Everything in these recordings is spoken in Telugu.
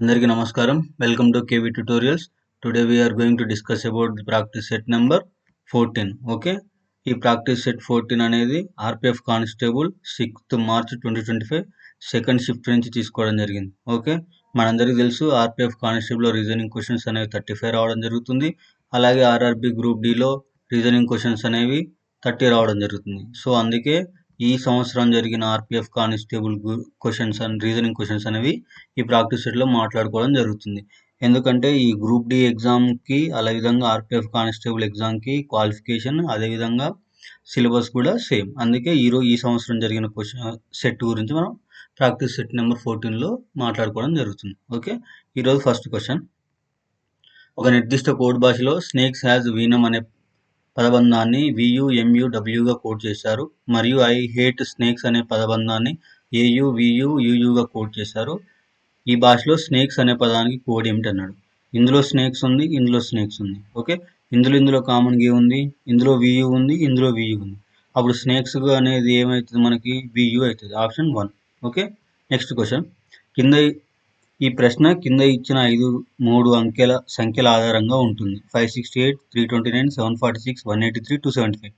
అందరికీ నమస్కారం. Welcome to KV tutorials. Today we are going to discuss about the practice set number 14. Okay, ఈ ప్రాక్టీస్ సెట్ 14 అనేది RPF constable 6th March 2025 second shift నుంచి తీసుకోవడం జరిగింది. ఓకే, మనందరికీ తెలుసు ఆర్పిఎఫ్ కానిస్టేబుల్ రీజనింగ్ క్వశ్చన్స్ అనేవి 35 రావడం జరుగుతుంది. అలాగే ఆర్ఆర్బి గ్రూప్ డిలో రీజనింగ్ క్వశ్చన్స్ అనేవి 30 రావడం జరుగుతుంది. సో అందుకే ఈ సంవత్సరం జరిగిన RPF constable questions and reasoning questions అనేవి ఈ ప్రాక్టీస్ సెట్లో మాట్లాడుకోవడం జరుగుతుంది. ఎందుకంటే ఈ గ్రూప్ డి ఎగ్జామ్కి అదేవిధంగా ఆర్పిఎఫ్ కానిస్టేబుల్ ఎగ్జామ్కి క్వాలిఫికేషన్ అదేవిధంగా సిలబస్ కూడా సేమ్. అందుకే ఈ సంవత్సరం జరిగిన క్వశ్చన్ సెట్ గురించి మనం ప్రాక్టీస్ సెట్ నెంబర్ 14లో మాట్లాడుకోవడం జరుగుతుంది. ఓకే, ఈరోజు ఫస్ట్ క్వశ్చన్. ఒక నిర్దిష్ట కోడ్ భాషలో స్నేక్స్ హ్యాజ్ వీనమ్ అనే పదబంధాన్ని VUMUWగా కోడ్ చేశారు మరియు ఐ హేట్ స్నేక్స్ అనే పదబంధాన్ని AUVUUగా కోడ్ చేశారు. ఈ భాషలో స్నేక్స్ అనే పదానికి కోడ్ ఏమిటి అన్నాడు. ఇందులో స్నేక్స్ ఉంది, ఇందులో స్నేక్స్ ఉంది. ఓకే, ఇందులో కామన్గా ఏముంది, ఇందులో VU ఉంది, ఇందులో VU ఉంది. అప్పుడు స్నేక్స్ అనేది ఏమవుతుంది, మనకి VU అవుతుంది. ఆప్షన్ 1. Okay, next question. ఈ ప్రశ్న కింద ఇచ్చిన 3 అంకెల సంఖ్యల ఆధారంగా ఉంటుంది. 568, 329, 746, 183, 275.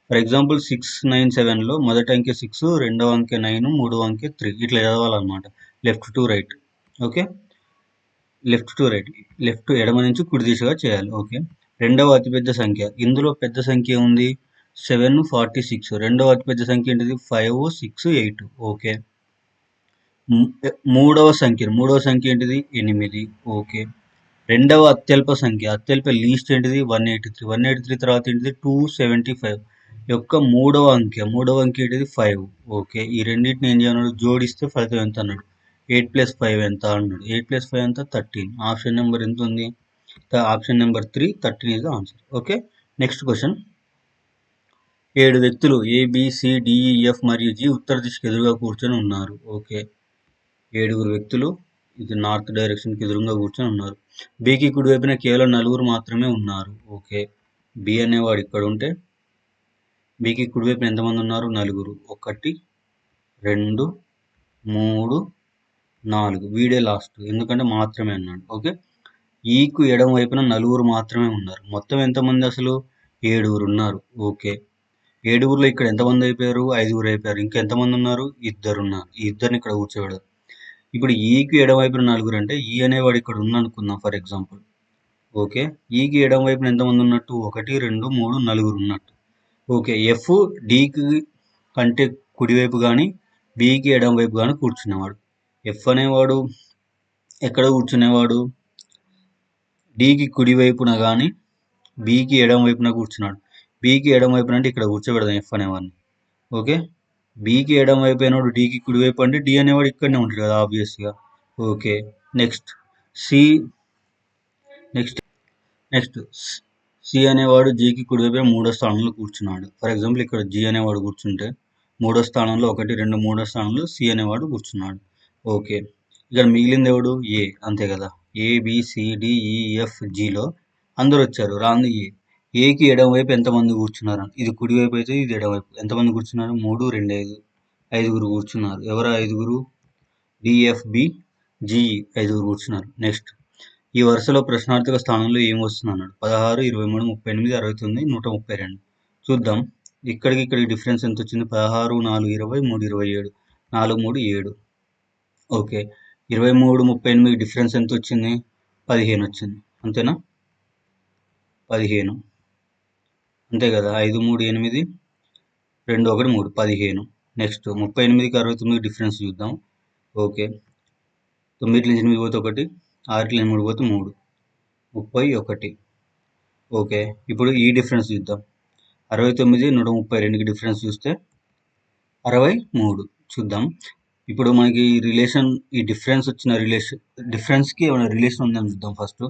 ఫర్ ఎగ్జాంపుల్ 697లో మొదటి అంకె 6, రెండవ అంకె 9, మూడవ అంకె 3. ఇట్లా చదవాలన్నమాట, left to right. Okay, left to right, left ఎడమ నుంచి కుడి దిశగా చేయాలి. ఓకే, రెండవ అతిపెద్ద సంఖ్య. ఇందులో పెద్ద సంఖ్య ఉంది 746. రెండవ అతిపెద్ద సంఖ్య ఏంటిది 5, 6, 8. ఓకే, మూడవ సంఖ్య ఏంటిది 8. ఓకే, రెండవ అత్యల్ప లీస్ట్ ఏంటిది 183. 183 తర్వాత ఏంటిది 275 యొక్క మూడవ అంకె ఏంటిది 5. ఓకే, ఈ రెండింటిని ఏం చేయన్నాడు, జోడిస్తే ఫలితం ఎంత అన్నాడు. 8 + 5 ఎంత అన్నాడు. 8 + 5 ఎంత 13. ఆప్షన్ నెంబర్ ఎంత ఉంది, option number 3, 13 is the answer. Okay, next question. 7 వ్యక్తులు ABCDEF మరియు G ఉత్తర దిశకు ఎదురుగా కూర్చొని ఉన్నారు. ఓకే, 7 వ్యక్తులు ఇది నార్త్ డైరెక్షన్కి ఎదురుగా కూర్చొని ఉన్నారు. బికి కుడివైపున కేవలం 4 మాత్రమే ఉన్నారు. ఓకే, బి అనేవాడు ఇక్కడ ఉంటే బికి కుడివైపున ఎంతమంది ఉన్నారు, 4. 1, 2, 3, 4. వీడే లాస్ట్, ఎందుకంటే మాత్రమే అన్నాడు. ఓకే, ఈకు ఎడమ వైపున 4 మాత్రమే ఉన్నారు. మొత్తం ఎంతమంది అసలు 7 ఉన్నారు. ఓకే, 7లో ఇక్కడ ఎంతమంది అయిపోయారు, 5 అయిపోయారు. ఇంకా ఎంతమంది ఉన్నారు, 2 ఉన్నారు. ఈ 2ని ఇక్కడ కూర్చోబెడదు. ఇప్పుడు ఈకి ఎడమవైపున 4 అంటే ఈ అనేవాడు ఇక్కడ ఉందనుకుందాం ఫర్ ఎగ్జాంపుల్. ఓకే, ఈకి ఎడమ వైపున ఎంతమంది ఉన్నట్టు, 1, 2, 3, 4 ఉన్నట్టు. ఓకే, ఎఫ్ డీకి కంటే కుడివైపు కానీ బికి ఎడమ వైపు కానీ కూర్చునేవాడు. ఎఫ్ అనేవాడు ఎక్కడ కూర్చునేవాడు, డీకి కుడివైపున కానీ బికి ఎడమ వైపున కూర్చున్నాడు. బికి ఎడమ వైపున అంటే ఇక్కడ కూర్చోబెడదాం ఎఫ్ అనేవాడిని. ఓకే, బికి ఎడమ వైపు అయినవాడు డీకి కుడివైపు అంటే డి అనేవాడు ఇక్కడనే ఉంటాడు కదా ఆబ్వియస్గా. ఓకే, నెక్స్ట్ సి అనేవాడు జీకి కుడివైపు 3వ స్థానంలో కూర్చున్నాడు. ఫర్ ఎగ్జాంపుల్ ఇక్కడ జి అనేవాడు కూర్చుంటే 3వ స్థానంలో 1, 2, 3వ స్థానంలో సి అనేవాడు కూర్చున్నాడు. ఓకే, ఇక్కడ మిగిలింది ఎవడు, ఏ, అంతే కదా. ABCDEFGలో అందరు వచ్చారు, రాంది ఏ. ఏకి ఎడమ వైపు ఎంతమంది కూర్చున్నారు, ఇది కుడివైపు అయితే ఇది ఎడమవైపు. ఎంతమంది కూర్చున్నారు, 3, 2, 5. 5 కూర్చున్నారు. ఎవరు 5? DFBGE 5 కూర్చున్నారు. నెక్స్ట్, ఈ వరుసలో ప్రశ్నార్థక స్థానంలో ఏం వస్తుంది అన్నాడు. 16, 23, 38, 69, 132. చూద్దాం, ఇక్కడికి డిఫరెన్స్ ఎంత వచ్చింది, 16, 4, 20, 3, 27, 4, 3, 7. ఓకే, 23, 38 డిఫరెన్స్ ఎంత వచ్చింది, 15 వచ్చింది. అంతేనా, 15 అంతే కదా. 5, 3, 8, 2, 1, 3, 15. నెక్స్ట్ 38కి 69 డిఫరెన్స్ చూద్దాం. ఓకే, 9 నుంచి 8 పోతే 1, 6 నుంచి 3 పోతే 3, 31. ఓకే, ఇప్పుడు ఈ డిఫరెన్స్ చూద్దాం. 69, 132కి డిఫరెన్స్ చూస్తే 63. చూద్దాం, ఇప్పుడు మనకి ఈ డిఫరెన్స్ వచ్చిన డిఫరెన్స్కి ఏమైనా రిలేషన్ ఉందని చూద్దాం. ఫస్ట్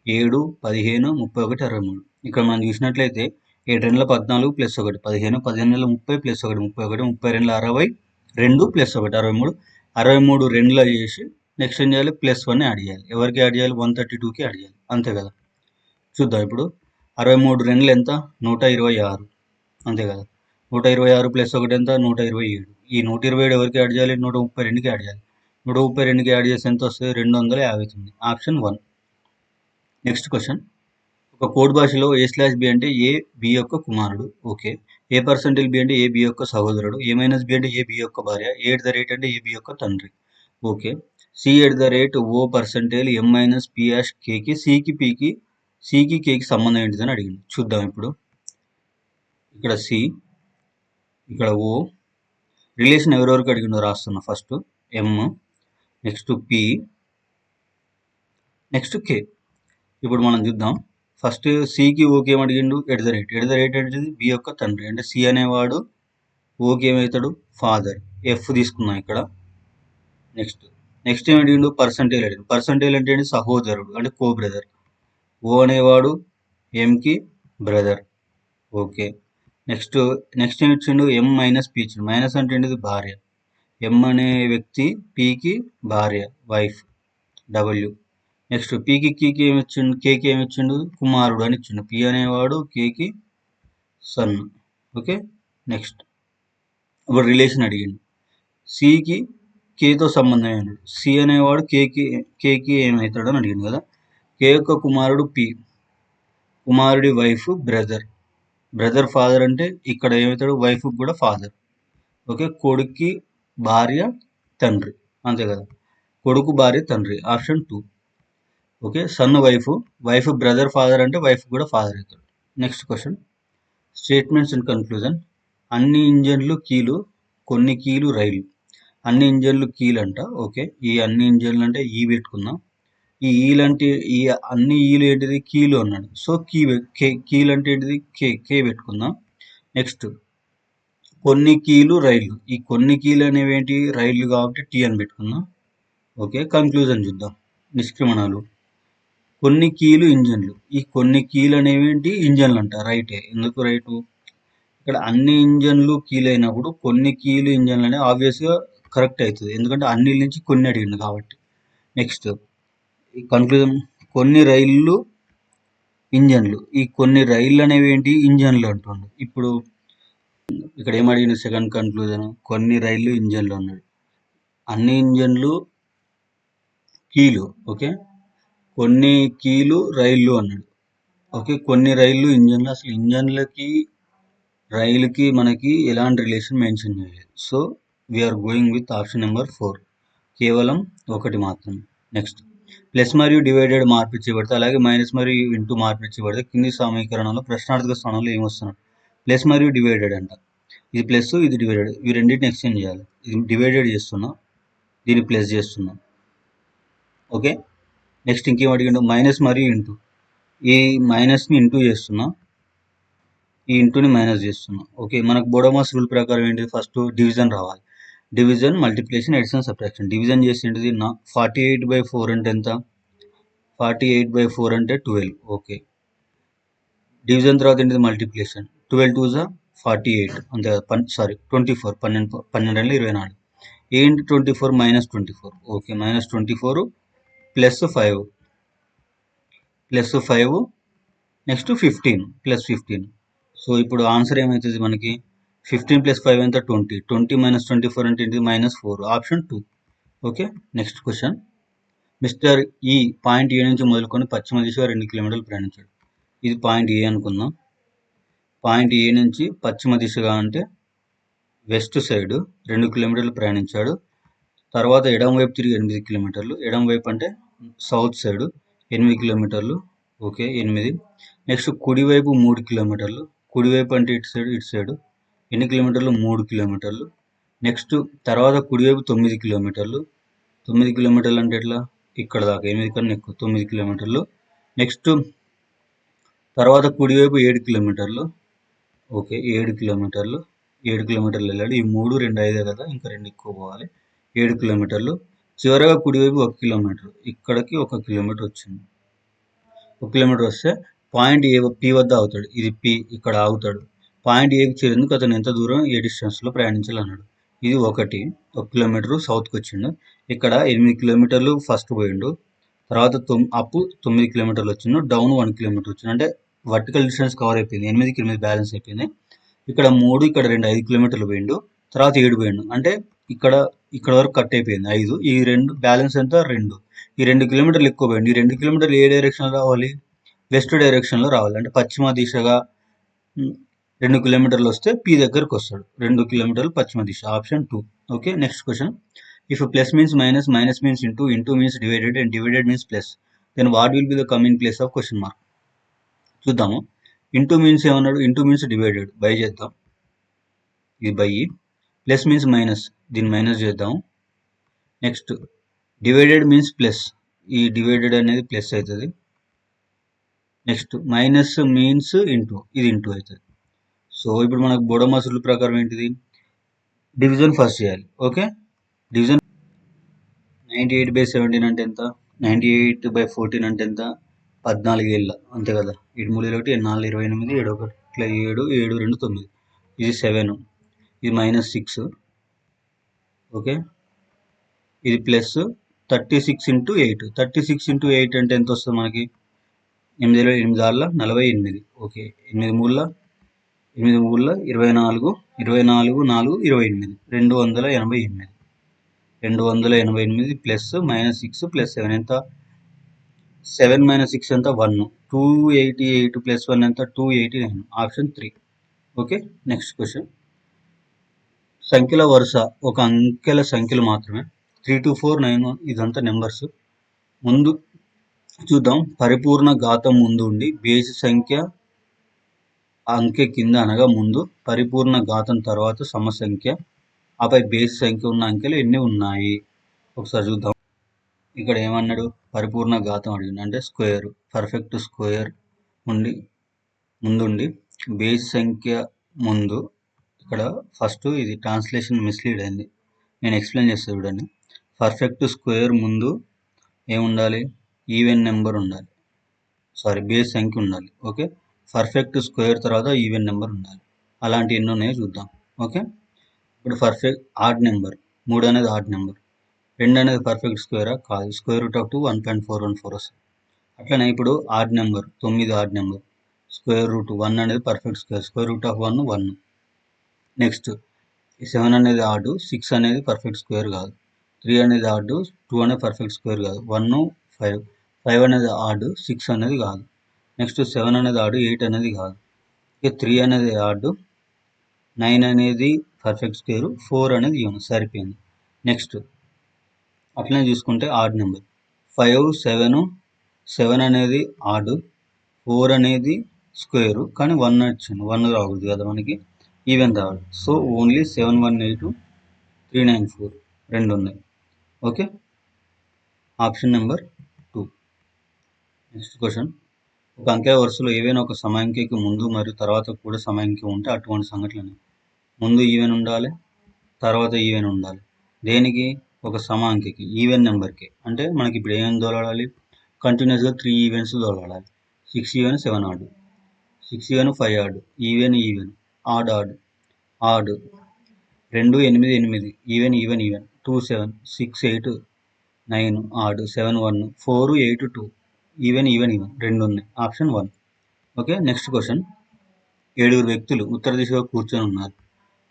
7, 15, 31, 63. ఇక్కడ మనం చూసినట్లయితే 7 2 14 + 1 15, 15 30 + 1 31, 32 62 + 1 63. 63 2ల చేసి నెక్స్ట్ ఏం చేయాలి, +1 యాడ్ చేయాలి. ఎవరికి యాడ్ చేయాలి, 132కి యాడ్ చేయాలి. అంతే కదా. చూద్దాం, ఇప్పుడు 63 2లు ఎంత, 126. అంతే కదా. 126 + 1 ఎంత, 127. ఈ 127 ఎవరికి యాడ్ చేయాలి, 132కి యాడ్ చేయాలి. 132కి యాడ్ చేస్తే ఎంత వస్తుంది? 259. ఆప్షన్ 1. Next question. ఒక కోడ్ భాషలో A/B అంటే A B యొక్క కుమారుడు. ఓకే. A%B అంటే A B యొక్క సహోదరుడు. A-B అంటే A B యొక్క భార్య. A@ అంటే A B యొక్క తండ్రి. ఓకే. C@O%M-P-Kకి Cకి Kకి సంబంధం ఏంటిదని అడిగింది. చూద్దాం ఇప్పుడు. ఇక్కడ C, ఇక్కడ O. రిలేషన్ ఎవరెవరికి అడిగిండో రాస్తున్నా. First M, next P, next K. ఇప్పుడు మనం చూద్దాం. ఫస్ట్ సికి ఓకే ఏమడిగిండు? ఎట్ ద రేట్ అంటే బి యొక్క తండ్రి. అంటే సి అనేవాడు ఓకే ఏమవుతాడు? ఫాదర్. ఎఫ్ తీసుకున్నాం ఇక్కడ. నెక్స్ట్ ఏమడిగిండు? పర్సంటేజ్ అడిగిండు. పర్సంటేజ్ అంటే ఏంటి? సహోదరుడు, అంటే కో బ్రదర్. ఓ అనేవాడు ఎంకి బ్రదర్. ఓకే. నెక్స్ట్ ఏమి ఇచ్చిండు? M-P ఇచ్చిండు. మైనస్ అంటే ఏంటిది? భార్య. ఎం అనే వ్యక్తి పికి భార్య, వైఫ్, డబ్ల్యూ. నెక్స్ట్ పీకి కీకి ఏమి ఇచ్చిండు? కేకి ఏమి ఇచ్చిండు? కుమారుడు అని ఇచ్చిండు. పి అనేవాడు కేకి సన్. ఓకే. నెక్స్ట్ ఇప్పుడు రిలేషన్ అడిగిండు. సికి కేతో సంబంధం అన్నాడు. సి అనేవాడు కేకి ఏమవుతాడు అని అడిగిండు కదా. కే యొక్క కుమారుడు పి. కుమారుడి వైఫ్ బ్రదర్ ఫాదర్ అంటే ఇక్కడ ఏమవుతాడు? వైఫ్ కూడా ఫాదర్. ఓకే. కొడుక్కి భార్య తండ్రి, అంతే కదా. కొడుకు భార్య తండ్రి. Option 2. Okay. Sun wife brother father అంటే వైఫ్ కూడా ఫాదర్ అవుతాడు. Next question. Statements and conclusion. అన్ని ఇంజన్లు కీలు, కొన్ని కీలు రైలు. అన్ని ఇంజన్లు కీలు అంట. ఓకే. ఈ అన్ని ఇంజన్లు అంటే ఈ పెట్టుకుందాం. ఈ ఈలు అంటే ఈ అన్ని ఈలు ఏంటిది? కీలు అన్నాడు. సో కీలు అంటే ఏంటిది? కే పెట్టుకుందాం. నెక్స్ట్ కొన్ని కీలు రైలు. ఈ కొన్ని కీలు అనేవి ఏంటి? రైళ్లు కాబట్టి టీ అని పెట్టుకుందాం. ఓకే. కన్క్లూజన్ చూద్దాం. నిష్క్రమణాలు. కొన్ని కీలు ఇంజన్లు. ఈ కొన్ని కీలు అనేవి ఏంటి? ఇంజన్లు అంట. రైటే. ఎందుకు రైటు? ఇక్కడ అన్ని ఇంజన్లు కీలు అయినప్పుడు కొన్ని కీలు ఇంజన్లు అనేవి ఆబ్వియస్గా కరెక్ట్ అవుతుంది. ఎందుకంటే అన్ని నుంచి కొన్ని అడిగింది కాబట్టి. Next conclusion. కొన్ని రైళ్ళు ఇంజన్లు. ఈ కొన్ని రైళ్ళు అనేవి ఏంటి? ఇంజన్లు అంటుండు. ఇప్పుడు ఇక్కడ ఏమడిగింది? Second conclusion. కొన్ని రైళ్ళు ఇంజన్లు అన్నాడు. అన్ని ఇంజన్లు కీలు. ఓకే. కొన్ని కీలు రైళ్ళు అన్నాడు. ఓకే. కొన్ని రైళ్ళు ఇంజన్లు. అసలు ఇంజన్లకి రైలుకి మనకి ఎలాంటి రిలేషన్ మెన్షన్ చేయలేదు. So we are going with option number 4, కేవలం ఒకటి మాత్రమే. నెక్స్ట్ ప్లస్ మరియు డివైడెడ్ మార్పిచ్చబడితే, అలాగే మైనస్ మరియు ఇంటూ మార్పిచ్చబడితే కింది సమీకరణంలో ప్రశ్నార్థక స్థానంలో ఏమొస్తున్నాడు? ప్లస్ మరియు డివైడెడ్ అంట. ఇది ప్లస్, ఇది డివైడెడ్. ఇవి రెండింటిని ఎక్స్చేంజ్ చేయాలి. ఇది డివైడెడ్ చేస్తున్నాం, దీన్ని ప్లస్ చేస్తున్నాం. ఓకే. నెక్స్ట్ ఇంకేం అడిగిండు? మైనస్ మరియు ఇంటూ. ఈ మైనస్ని ఇంటూ చేస్తున్నాం, ఈ ఇంటూని మైనస్ చేస్తున్నాం. ఓకే. మనకు బోడోమాస్ రూల్ ప్రకారం ఏంటి? ఫస్ట్ డివిజన్ రావాలి. Division, multiplication, addition, subtraction. Division చేసి ఏంటిది? 48/4 అంటే ఎంత? 48/4 అంటే 12. ఓకే. డివిజన్ తర్వాత ఏంటిది? మల్టిప్లికేషన్. 12 2 48, అంతే కదా. 24. 12 24. ఏంటి 24? -24. ఓకే. -24 +5 నెక్స్ట్ 15 +15. సో ఇప్పుడు ఆన్సర్ ఏమవుతుంది మనకి? 15 + 5 ఎంత? 20. 20 - 24 అంటే ఏంటి? -4. Option 2. Okay. Next question. Mister ఈ పాయింట్ ఏ నుంచి మొదలుకొని పశ్చిమ దిశగా 2 కిలోమీటర్లు ప్రయాణించాడు. ఇది పాయింట్ ఏ అనుకుందాం. పాయింట్ ఏ నుంచి పశ్చిమ దిశగా అంటే వెస్ట్ సైడ్ 2 కిలోమీటర్లు ప్రయాణించాడు. తర్వాత ఎడమ వైపు తిరిగి 8 కిలోమీటర్లు. ఎడమ వైపు అంటే సౌత్ సైడ్ 8 కిలోమీటర్లు. ఓకే. 8. నెక్స్ట్ కుడివైపు 3 కిలోమీటర్లు. కుడివైపు అంటే ఇటు సైడ్ ఎన్ని కిలోమీటర్లు? 3 కిలోమీటర్లు. నెక్స్ట్ తర్వాత కుడివైపు 9 కిలోమీటర్లు. 9 కిలోమీటర్లు అంటే ఎట్లా? ఇక్కడ దాకా, 8 కన్నా ఎక్కువ, 9 కిలోమీటర్లు. నెక్స్ట్ తర్వాత కుడివైపు 7 కిలోమీటర్లు. ఓకే. 7 కిలోమీటర్లు వెళ్ళాడు. ఈ 3 2 5 కదా, ఇంకా 2 ఎక్కువ పోవాలి. 7 కిలోమీటర్లు. చివరగా కుడివైపు 1 కిలోమీటర్. ఇక్కడికి 1 కిలోమీటర్ వచ్చింది. 1 కిలోమీటర్ వస్తే పాయింట్ ఏ పి వద్ద ఆగుతాడు. ఇది పి, ఇక్కడ ఆగుతాడు. పాయింట్ ఏకి చేరేందుకు అతను ఎంత దూరం ఏ డిస్టెన్స్లో ప్రయాణించాలన్నాడు. ఇది 1 కిలోమీటర్ సౌత్కి వచ్చిండు. ఇక్కడ 8 కిలోమీటర్లు ఫస్ట్ పోయిండు. తర్వాత 9 కిలోమీటర్లు వచ్చిండు. డౌన్ 1 కిలోమీటర్ వచ్చిండు. అంటే వర్టికల్ డిస్టెన్స్ కవర్ అయిపోయింది. 8కి 8 బ్యాలెన్స్ అయిపోయింది. ఇక్కడ 3, ఇక్కడ 2 5 కిలోమీటర్లు పోయిండు. తర్వాత 7 పోయిండు. అంటే ఇక్కడ ఇక్కడ వరకు కట్ అయిపోయింది 5. ఈ 2 బ్యాలెన్స్ ఎంత 2. ఈ 2 కిలోమీటర్లు ఎక్కువ పోయింది. ఈ 2 కిలోమీటర్లు ఏ డైరెక్షన్లో రావాలి? వెస్ట్ డైరెక్షన్లో రావాలి. అంటే పశ్చిమ దిశగా 2 కిలోమీటర్లు వస్తే పి దగ్గరకు వస్తాడు. 2 కిలోమీటర్లు పశ్చిమ దిశ. Option 2. Okay, next question. If plus means minus, minus means into means divided and divided means plus, then what will be the coming place of question mark? చూద్దాము. ఇంటూ మీన్స్ ఏమన్నాడు? ఇంటూ మీన్స్ డివైడెడ్, బై చేద్దాం. ఇది బై. ప్లస్ మీన్స్ మైనస్, దీన్ని మైనస్ చేద్దాం. నెక్స్ట్ డివైడెడ్ మీన్స్ ప్లస్, ఈ డివైడెడ్ అనేది ప్లస్ అవుతుంది. నెక్స్ట్ మైనస్ మీన్స్ ఇంటూ, ఇది ఇంటూ అవుతుంది. సో ఇప్పుడు మనకు బోడోమాస్ రూల్ ప్రకారం ఏంటిది? డివిజన్ ఫస్ట్ చేయాలి. ఓకే, డివిజన్ 98/17 అంటే ఎంత? 98/14 అంటే ఎంత? 14 ఏళ్ళ, అంతే కదా. 7 3 1 4 28 7 1 7 7 2 9, ఇది 7, ఇది -6. ఓకే, ఇది ప్లస్ 36 × 8. 36 × 8 అంటే ఎంత వస్తుంది మనకి? 8 8 48. ఓకే, 8 3 24, 24 4 28, 288. 288 ప్లస్ -6 ప్లస్ 7 ఎంత? 7 - 6 ఎంత? 1. 288 ప్లస్ 1 ఎంత? 289. ఆప్షన్ 3. Okay, next question. సంఖ్యల వరుస ఒక అంకెల సంఖ్యలు మాత్రమే. 3 to 4 9 ఇదంతా నెంబర్స్. ముందు చూద్దాం. పరిపూర్ణ ఘాతం ముందు ఉండి బేసి సంఖ్య అంకె కింద అనగా ముందు, పరిపూర్ణ ఘాతం తర్వాత సమసంఖ్య, ఆపై బేసి సంఖ్య ఉన్న అంకెలు ఎన్ని ఉన్నాయి? ఒకసారి చూద్దాం. ఇక్కడ ఏమన్నాడు? పరిపూర్ణ ఘాతం అడిగింది, అంటే స్క్వేర్, పర్ఫెక్ట్ స్క్వేర్ ఉండి ముందుండి బేసి సంఖ్య ముందు. ఇక్కడ ఫస్ట్ ఇది ట్రాన్స్లేషన్ మిస్లీడ్ అయింది, నేను ఎక్స్ప్లెయిన్ చేస్తాను చూడండి. పర్ఫెక్ట్ స్క్వేర్ ముందు ఏముండాలి? ఈవెన్ నెంబర్ ఉండాలి, సారీ బేస్ సంఖ్య ఉండాలి. ఓకే, పర్ఫెక్ట్ స్క్వేర్ తర్వాత ఈవెన్ నెంబర్ ఉండాలి. అలాంటి ఎన్ని ఉన్నాయో చూద్దాం. ఓకే, ఇప్పుడు పర్ఫెక్ట్ ఆడ్ నెంబర్ 3 అనేది ఆడ్ నెంబర్, 2 అనేది పర్ఫెక్ట్ స్క్వేరా? కాదు. స్క్వేర్ రూట్ ఆఫ్ 2 1.414 వస్తుంది. అట్లనే ఇప్పుడు odd number 9 odd number, square root 1 అనేది perfect square, square root of 1 1. Next 7 అనేది ఆడ్, 6 అనేది పర్ఫెక్ట్ స్క్వేర్ కాదు. 3 అనేది ఆడ్, 2 అనేది పర్ఫెక్ట్ స్క్వేర్ కాదు. 1 5, 5 అనేది ఆడ్, 6 అనేది కాదు. నెక్స్ట్ 7 అనేది ఆడ్, 8 అనేది కాదు. ఇక 3 అనేది ఆడ్, 9 అనేది పర్ఫెక్ట్ స్క్వేర్, 4 అనేది ఈవెన్. సరిపోయింది. నెక్స్ట్ అట్లనే చూసుకుంటే ఆడ్ నెంబర్ 5 7, 7 అనేది ఆడ్, 4 అనేది స్క్వేర్, కానీ 1 వచ్చింది, 1 రాకూడదు కదా మనకి, ఈవెన్ రావాలి. సో ఓన్లీ 7 1 8 394 రెండు ఉన్నాయి. Okay, option number 2. Next question. ఒక అంకె వరుసలో ఏవైనా ఒక సమాంఖ్యకి ముందు మరియు తర్వాత కూడా సమాంఖ్య ఉంటే అటువంటి సంఘటనలు. ముందు ఈవెన్ ఉండాలి, తర్వాత ఈవెన్ ఉండాలి. దేనికి? ఒక సమాంఖ్యకి, ఈవెన్ నెంబర్కి. అంటే మనకి ఇప్పుడు ఏమేమి దోలాడాలి? కంటిన్యూస్గా 3 ఈవెంట్స్ దోలాడాలి. 6 even 7 odd, 6 even 5 odd, even even, odd odd odd, 2 8 8, even even even, 2 7, 6 8 9 odd, 7 1, 4 8 2, even even even, రెండు ఉన్నాయి. ఆప్షన్ 1. Okay, next question. 7 వ్యక్తులు ఉత్తర దిశగా కూర్చొని ఉన్నారు.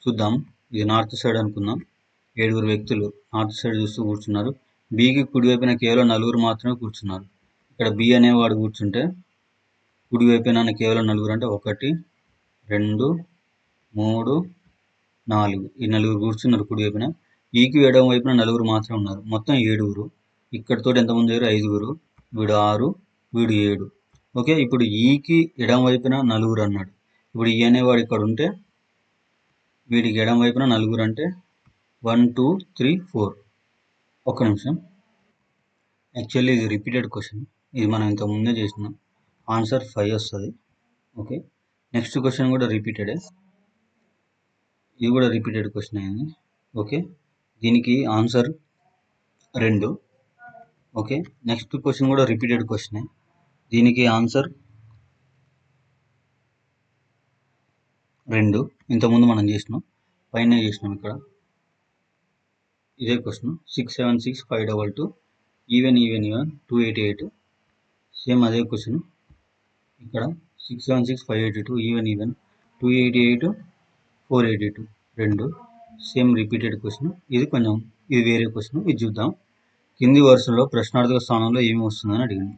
చూద్దాం. ఇది నార్త్ సైడ్ అనుకుందాం. 7 వ్యక్తులు నార్త్ సైడ్ చూస్తూ కూర్చున్నారు. బికి కుడివైపున కేవలం 4 మాత్రమే కూర్చున్నారు. ఇక్కడ బి అనేవాడు కూర్చుంటే కుడివైపున కేవలం 4 అంటే 1 2 3 4, ఈ 4 కూర్చున్నారు కుడివైపున. ఈకి ఎడమ వైపున 4 మాత్రమే ఉన్నారు, మొత్తం 7. ఇక్కడతో ఎంతమంది అయ్యారు? 5. వీడు 6, వీడు 7. ఓకే, ఇప్పుడు ఈకి ఎడమ వైపున 4 అన్నాడు. ఇప్పుడు ఈ అనేవాడు ఇక్కడ ఉంటే వీడికి ఎడమ వైపున 4 అంటే 1 2 3 4. ఒక్క నిమిషం. యాక్చువల్లీ ఇది రిపీటెడ్ క్వశ్చన్, ఇది మనం ఇంత ముందే చేసినాం. ఆన్సర్ 5 వస్తుంది. ఓకే, నెక్స్ట్ క్వశ్చన్ కూడా రిపీటెడే, ఇది కూడా రిపీటెడ్ క్వశ్చన్ అయింది. ఓకే, దీనికి ఆన్సర్ 2. ఓకే, నెక్స్ట్ క్వశ్చన్ కూడా రిపీటెడ్ క్వశ్చనే, దీనికి ఆన్సర్ 2. ఇంతకుముందు మనం చేసినాం, పైన చేసినాం. ఇక్కడ ఇదే question. 6 7 6 5 2 2, even even even 288. Same అదే క్వశ్చన్. ఇక్కడ 6 7 6 5 82, ఈవెన్ ఈవెన్ 288 482, రెండు. Same repeated question. ఇది వేరే క్వశ్చన్. ఇది చూద్దాం. కింది వరుసలో ప్రశ్నార్థక స్థానంలో ఏమి వస్తుందని అడిగింది.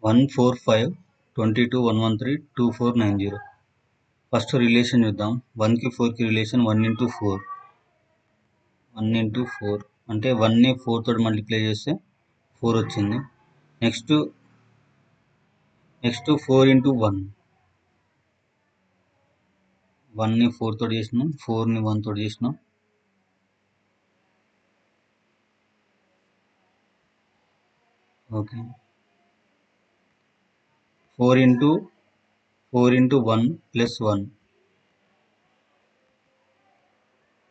145, 22, 113, 2490. ఫస్ట్ రిలేషన్ చూద్దాం. 1కి 4కి రిలేషన్ 1 into 4. 1 into 4 అంటే 1ని 4 తోటి మల్టిప్లై చేస్తే 4 వచ్చింది. Next 4 into 1. 1ని 4 తోటి చేసినాం, 4ని 1 తోటి చేసినాం. Okay, 4 into 1 plus 1.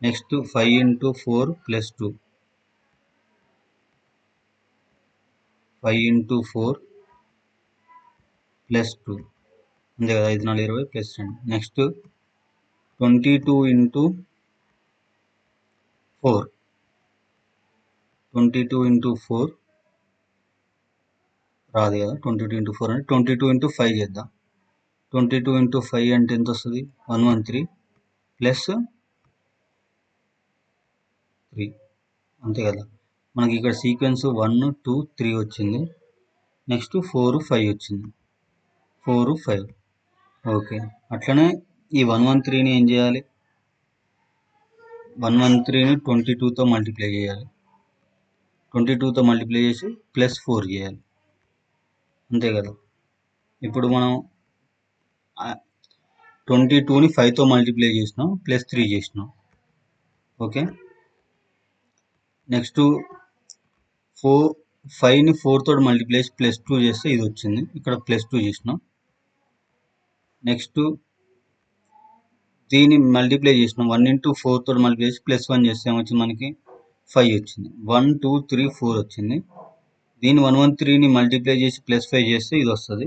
Next 5 into 4 plus 2. 5 into 4 plus 2. అంతే కదా, 5 4 20 ప్లస్ 2. Next 22 into 4. 22 into 4 రాదు కదా. 22 into 4 అంటే 22 into 5 చేద్దాం. 22 into 5 అంటే ఎంత వస్తుంది? 113 ప్లస్ 3. అంతే కదా. మనకి ఇక్కడ సీక్వెన్స్ 1 2 3 వచ్చింది. నెక్స్ట్ 4 5 వచ్చింది. 4 5. ఓకే, అట్లనే ఈ 113ని ఏం చేయాలి? 113ని 22తో మల్టిప్లై చేయాలి. 22తో మల్టిప్లై చేసి ప్లస్ 4 చేయాలి. అంతే కదా. ఇప్పుడు మనం 22ని 5తో మల్టిప్లై చేసినాం, ప్లస్ 3 చేసినాం. ఓకే, నెక్స్ట్ 5ని 4 తోటి మల్టిప్లై చేసి ప్లస్ 2 చేస్తే ఇది వచ్చింది. ఇక్కడ ప్లస్ 2 చేసినాం. నెక్స్ట్ దీన్ని మల్టిప్లై చేసినాం. 1 into 4 తోటి మల్టిప్లై చేసి ప్లస్ 1 చేస్తే ఏమొచ్చింది? మనకి 5 వచ్చింది. 1 2 3 4 వచ్చింది. దీన్ని 113ని మల్టిప్లై చేసి ప్లస్ 5 చేస్తే ఇది వస్తుంది.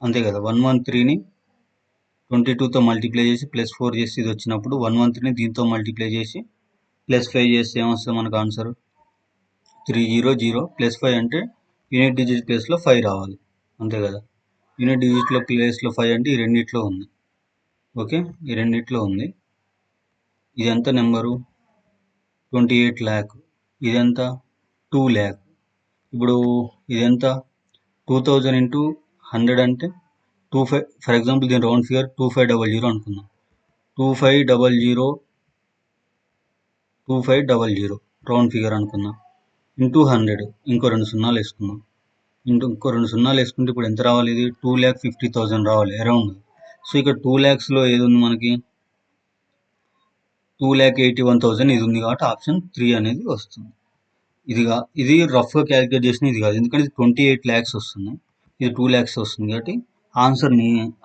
అంతే కదా. 113ని 22తో మల్టిప్లై చేసి ప్లస్ 4 చేసి ఇది వచ్చినప్పుడు 113ని దీంతో మల్టిప్లై చేసి ప్లస్ 5 చేస్తే ఏమొస్తుంది మనకు ఆన్సర్? 300 ప్లస్ 5 అంటే యూనిట్ డిజిట్ ప్లేస్లో 5 రావాలి. అంతే కదా. యూనిట్ డిజిట్లో ప్లేస్లో 5 అంటే ఈ రెండిట్లో ఉంది. ఓకే, ఈ రెండిట్లో ఉంది. ఇది ఎంత నెంబరు? 28 lakh. ఇదెంత? 2 lakh. ఇప్పుడు ఇదెంత? 2000 into 100 అంటే 25. ఫర్ ఎగ్జాంపుల్ దీని రౌండ్ ఫిగర్ 2500 అనుకుందాం. 2500 రౌండ్ ఫిగర్ అనుకుందాం. ఇంటూ 100, ఇంకో 2 సున్నాలు వేసుకుందాం. ఇంకో 2 సున్నాలు వేసుకుంటే ఇప్పుడు ఎంత రావాలి? ఇది 2,50,000 రావాలి అరౌండ్. సో ఇక్కడ 2 lakhsలో ఏది ఉంది మనకి? 2,81,000 ఇది ఉంది కాబట్టి ఆప్షన్ 3 అనేది వస్తుంది. ఇది రఫ్గా క్యాలిక్యులేట్ చేసిన ఇది కాదు, ఎందుకంటే ఇది 28 lakhs వస్తుంది, ఇది 2 lakhs వస్తుంది కాబట్టి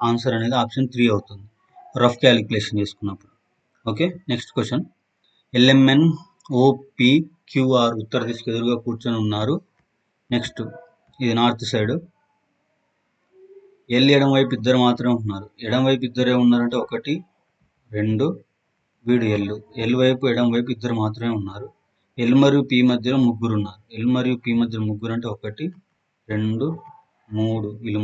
ఆన్సర్ అనేది ఆప్షన్ 3 అవుతుంది రఫ్ క్యాలిక్యులేషన్ చేసుకున్నప్పుడు. Okay, next question. LMN OPQR ఉత్తర దిశకు ఎదురుగా కూర్చొని ఉన్నారు. నెక్స్ట్ ఇది నార్త్ సైడ్. ఎల్ ఎడం వైపు ఇద్దరు మాత్రమే ఉన్నారు. ఎడం వైపు ఇద్దరే ఉన్నారంటే 1 2, వీడు ఎల్ వైపు ఎడం వైపు ఇద్దరు మాత్రమే ఉన్నారు. ఎల్ మరియు పి మధ్యలో ముగ్గురు ఉన్నారు. ఎల్ మరియు పి మధ్యలో ముగ్గురు అంటే 1 2 3. వీళ్ళు